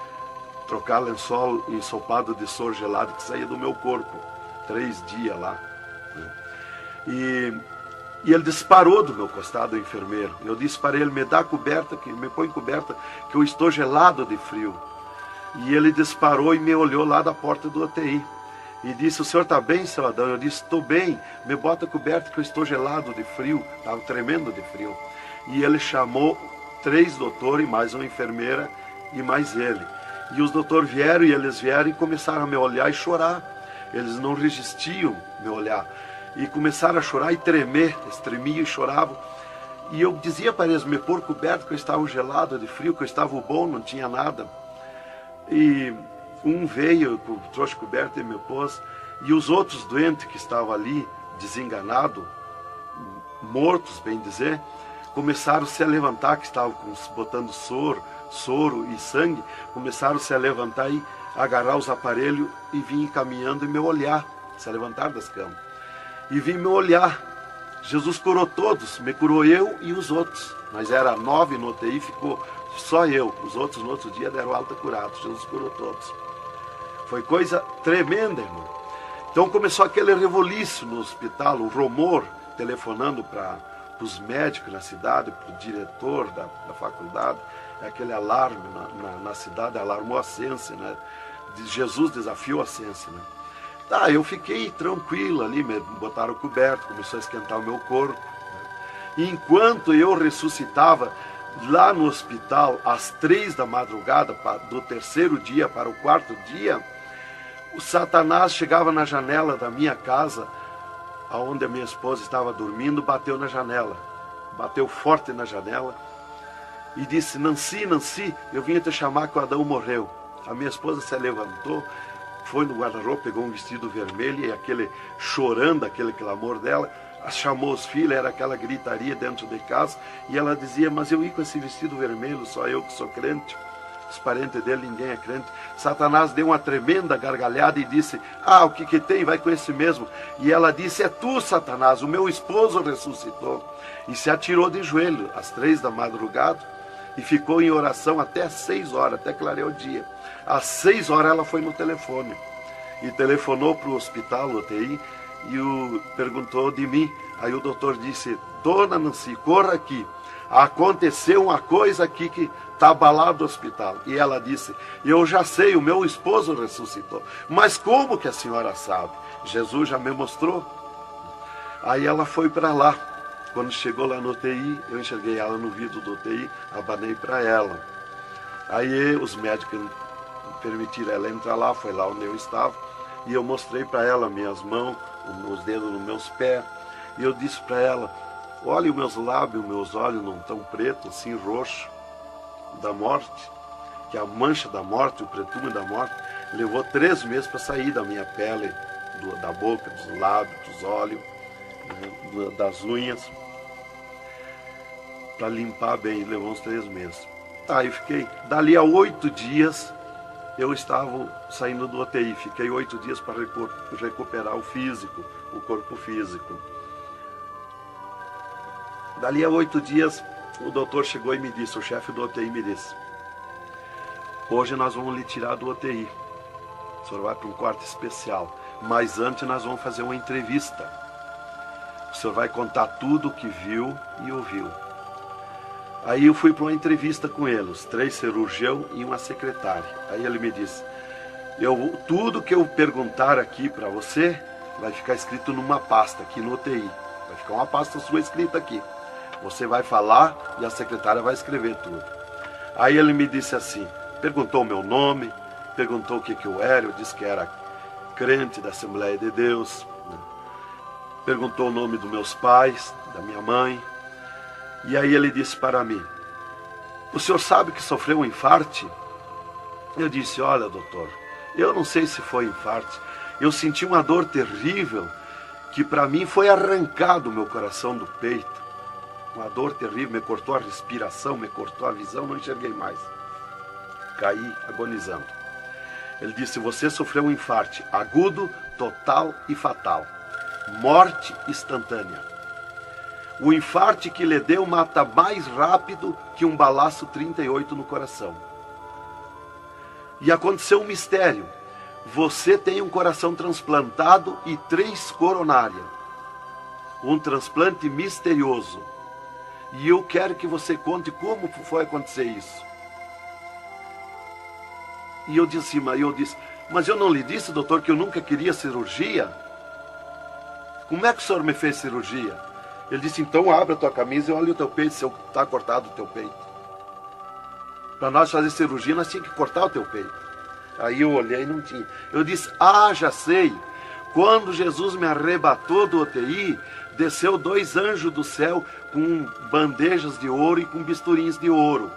trocar lençol ensopado de soro gelado que saía do meu corpo. 3 dias lá. E ele disparou do meu costado, o enfermeiro. Eu disse para ele, me dá coberta, me põe coberta, que eu estou gelado de frio. E ele disparou e me olhou lá da porta do UTI. E disse, o senhor está bem, seu Adão? Eu disse, estou bem, me bota coberta que eu estou gelado de frio. Estava tremendo de frio. E ele chamou 3 doutores, mais uma enfermeira e mais ele. E os doutores vieram e começaram a me olhar e chorar. Eles não resistiam me olhar. E começaram a chorar e tremer, eles tremiam e choravam. E eu dizia para eles me pôr coberto, que eu estava gelado de frio, que eu estava bom, não tinha nada. E um veio, trouxe coberto e me pôs. E os outros doentes que estavam ali, desenganados, mortos, bem dizer, começaram a se levantar, que estavam botando soro e sangue, começaram a se levantar e agarrar os aparelhos e vir caminhando e me olhar, se levantar das camas. E vim me olhar. Jesus curou todos, me curou eu e os outros. Mas era 9 no UTI, ficou só eu. Os outros no outro dia deram alta curados. Jesus curou todos. Foi coisa tremenda, irmão. Então começou aquele revoluço no hospital, o rumor, telefonando para os médicos na cidade, para o diretor da faculdade, aquele alarme na cidade, alarmou a ciência, né? Jesus desafiou a ciência, né? Tá, eu fiquei tranquilo ali, me botaram coberto, começou a esquentar o meu corpo, né? E enquanto eu ressuscitava lá no hospital, às 3 da madrugada, do 3º dia para o 4º dia, o Satanás chegava na janela da minha casa, onde a minha esposa estava dormindo, bateu na janela, bateu forte na janela, e disse, Nancy, Nancy, eu vim te chamar que o Adão morreu. A minha esposa se levantou, foi no guarda-roupa, pegou um vestido vermelho e aquele chorando, aquele clamor dela, chamou os filhos, era aquela gritaria dentro de casa, e ela dizia, mas eu ia com esse vestido vermelho, só eu que sou crente, os parentes dele, ninguém é crente. Satanás deu uma tremenda gargalhada e disse, o que tem, vai com esse mesmo. E ela disse, é tu, Satanás, o meu esposo ressuscitou. E se atirou de joelho às 3 da madrugada e ficou em oração até às 6 horas, até clarear o dia. Às 6 horas ela foi no telefone e telefonou para o hospital, UTI, e perguntou de mim. Aí o doutor disse, dona Nancy, corra aqui, aconteceu uma coisa aqui que está abalado o hospital. E ela disse, eu já sei, o meu esposo ressuscitou. Mas como que a senhora sabe? Jesus já me mostrou. Aí ela foi para lá. Quando chegou lá no UTI, eu enxerguei ela no vidro do UTI, abanei para ela. Aí os médicos permitiram ela entrar lá, foi lá onde eu estava, e eu mostrei para ela minhas mãos, os dedos nos meus pés, e eu disse para ela, olha os meus lábios, meus olhos não estão pretos, assim roxo, da morte, que a mancha da morte, o pretume da morte, levou 3 meses para sair da minha pele, da boca, dos lábios, dos olhos, das unhas, para limpar bem, levou uns 3 meses. Tá, eu fiquei, dali a 8 dias, eu estava saindo do UTI, fiquei 8 dias para recuperar o físico, o corpo físico. Dali a 8 dias, o doutor chegou e me disse, o chefe do UTI me disse, hoje nós vamos lhe tirar do UTI, o senhor vai para um quarto especial, mas antes nós vamos fazer uma entrevista. O senhor vai contar tudo o que viu e ouviu. Aí eu fui para uma entrevista com ele, os 3 cirurgiões e uma secretária. Aí ele me disse, tudo que eu perguntar aqui para você, vai ficar escrito numa pasta aqui no UTI. Vai ficar uma pasta sua escrita aqui. Você vai falar e a secretária vai escrever tudo. Aí ele me disse assim, perguntou o meu nome, perguntou o que eu era, eu disse que era crente da Assembleia de Deus, né? Perguntou o nome dos meus pais, da minha mãe, e aí ele disse para mim, o senhor sabe que sofreu um infarte? Eu disse, olha doutor, eu não sei se foi infarte, eu senti uma dor terrível, que para mim foi arrancado o meu coração do peito, uma dor terrível, me cortou a respiração, me cortou a visão, não enxerguei mais, caí agonizando. Ele disse, você sofreu um infarte agudo, total e fatal. Morte instantânea. O infarte que lhe deu mata mais rápido que um balaço 38 no coração. E aconteceu um mistério. Você tem um coração transplantado e 3 coronárias. Um transplante misterioso. E eu quero que você conte como foi acontecer isso. E eu disse, mas eu não lhe disse, doutor, que eu nunca queria cirurgia? Como é que o senhor me fez cirurgia? Ele disse, então abre a tua camisa e olha o teu peito, se está cortado o teu peito. Para nós fazer cirurgia, nós tínhamos que cortar o teu peito. Aí eu olhei e não tinha. Eu disse, já sei. Quando Jesus me arrebatou do UTI, desceu 2 anjos do céu com bandejas de ouro e com bisturins de ouro.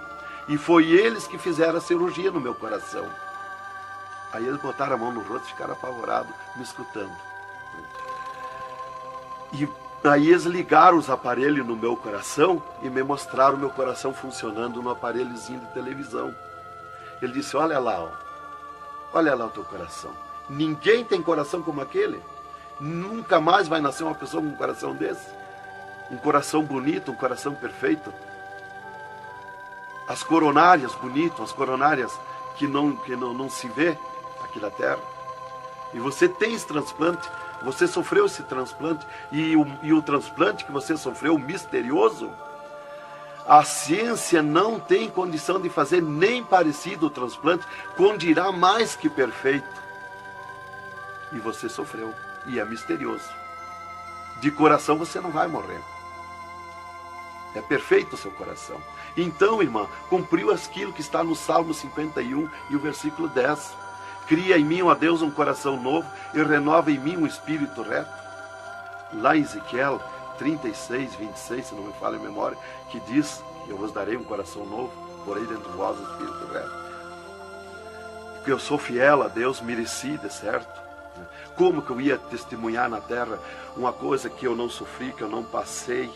E foi eles que fizeram a cirurgia no meu coração. Aí eles botaram a mão no rosto e ficaram apavorados, me escutando. E aí eles ligaram os aparelhos no meu coração e me mostraram o meu coração funcionando no aparelhozinho de televisão. Ele disse, olha lá o teu coração. Ninguém tem coração como aquele. Nunca mais vai nascer uma pessoa com um coração desse. Um coração bonito, um coração perfeito. As coronárias bonitas, as coronárias que não se vê aqui na Terra. E você tem esse transplante, você sofreu esse transplante, e o transplante que você sofreu, misterioso, a ciência não tem condição de fazer nem parecido o transplante, com dirá mais que perfeito. E você sofreu, e é misterioso. De coração você não vai morrer. É perfeito o seu coração. Então, irmã, cumpriu aquilo que está no Salmo 51 e o versículo 10. Cria em mim, ó Deus, um coração novo e renova em mim um espírito reto. Lá em Ezequiel 36, 26, se não me falha a memória, que diz, eu vos darei um coração novo, porei dentro de vós um espírito reto. Porque eu sou fiel a Deus, mereci, de certo. Como que eu ia testemunhar na terra uma coisa que eu não sofri, que eu não passei,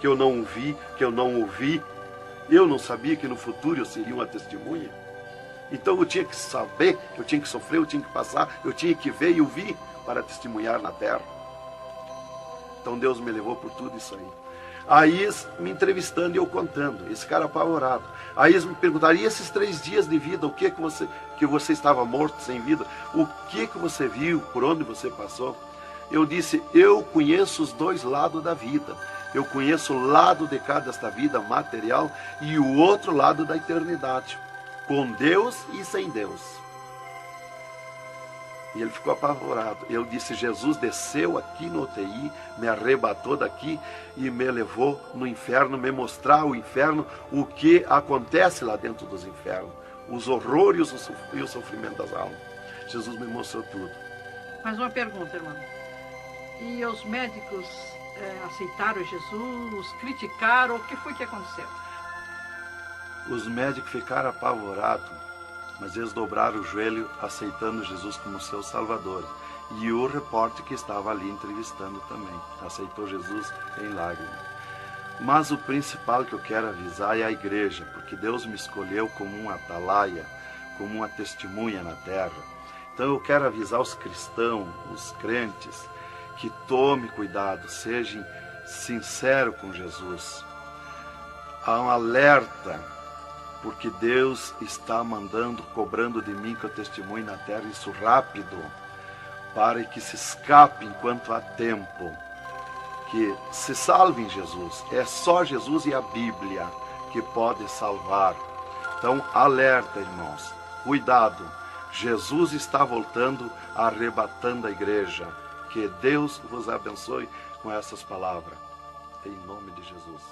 que eu não vi, que eu não ouvi? Eu não sabia que no futuro eu seria uma testemunha. Então eu tinha que saber, eu tinha que sofrer, eu tinha que passar, eu tinha que ver e ouvir para testemunhar na terra. Então Deus me levou por tudo isso aí. Aí eles me entrevistando e eu contando, esse cara apavorado. Aí eles me perguntaram, e esses 3 dias de vida, o que você estava morto, sem vida, o que você viu, por onde você passou? Eu disse, eu conheço os 2 lados da vida. Eu conheço o lado de cá desta vida material e o outro lado da eternidade, com Deus e sem Deus. E ele ficou apavorado. Eu disse, Jesus desceu aqui no UTI, me arrebatou daqui e me levou no inferno, me mostrar o inferno, o que acontece lá dentro dos infernos, os horrores e o sofrimento das almas. Jesus me mostrou tudo. Mais uma pergunta, irmão. E os médicos aceitaram Jesus, criticaram, o que foi que aconteceu? Os médicos ficaram apavorados, mas eles dobraram o joelho aceitando Jesus como seu Salvador. E o repórter que estava ali entrevistando também aceitou Jesus em lágrimas. Mas o principal que eu quero avisar é a igreja, porque Deus me escolheu como uma atalaia, como uma testemunha na terra. Então eu quero avisar os cristãos, os crentes, que tome cuidado, seja sincero com Jesus. Há um alerta, porque Deus está mandando, cobrando de mim que eu testemunhe na terra isso rápido, para que se escape enquanto há tempo, que se salve em Jesus. É só Jesus e a Bíblia que pode salvar. Então, alerta, irmãos, cuidado, Jesus está voltando, arrebatando a igreja. Que Deus vos abençoe com essas palavras. Em nome de Jesus.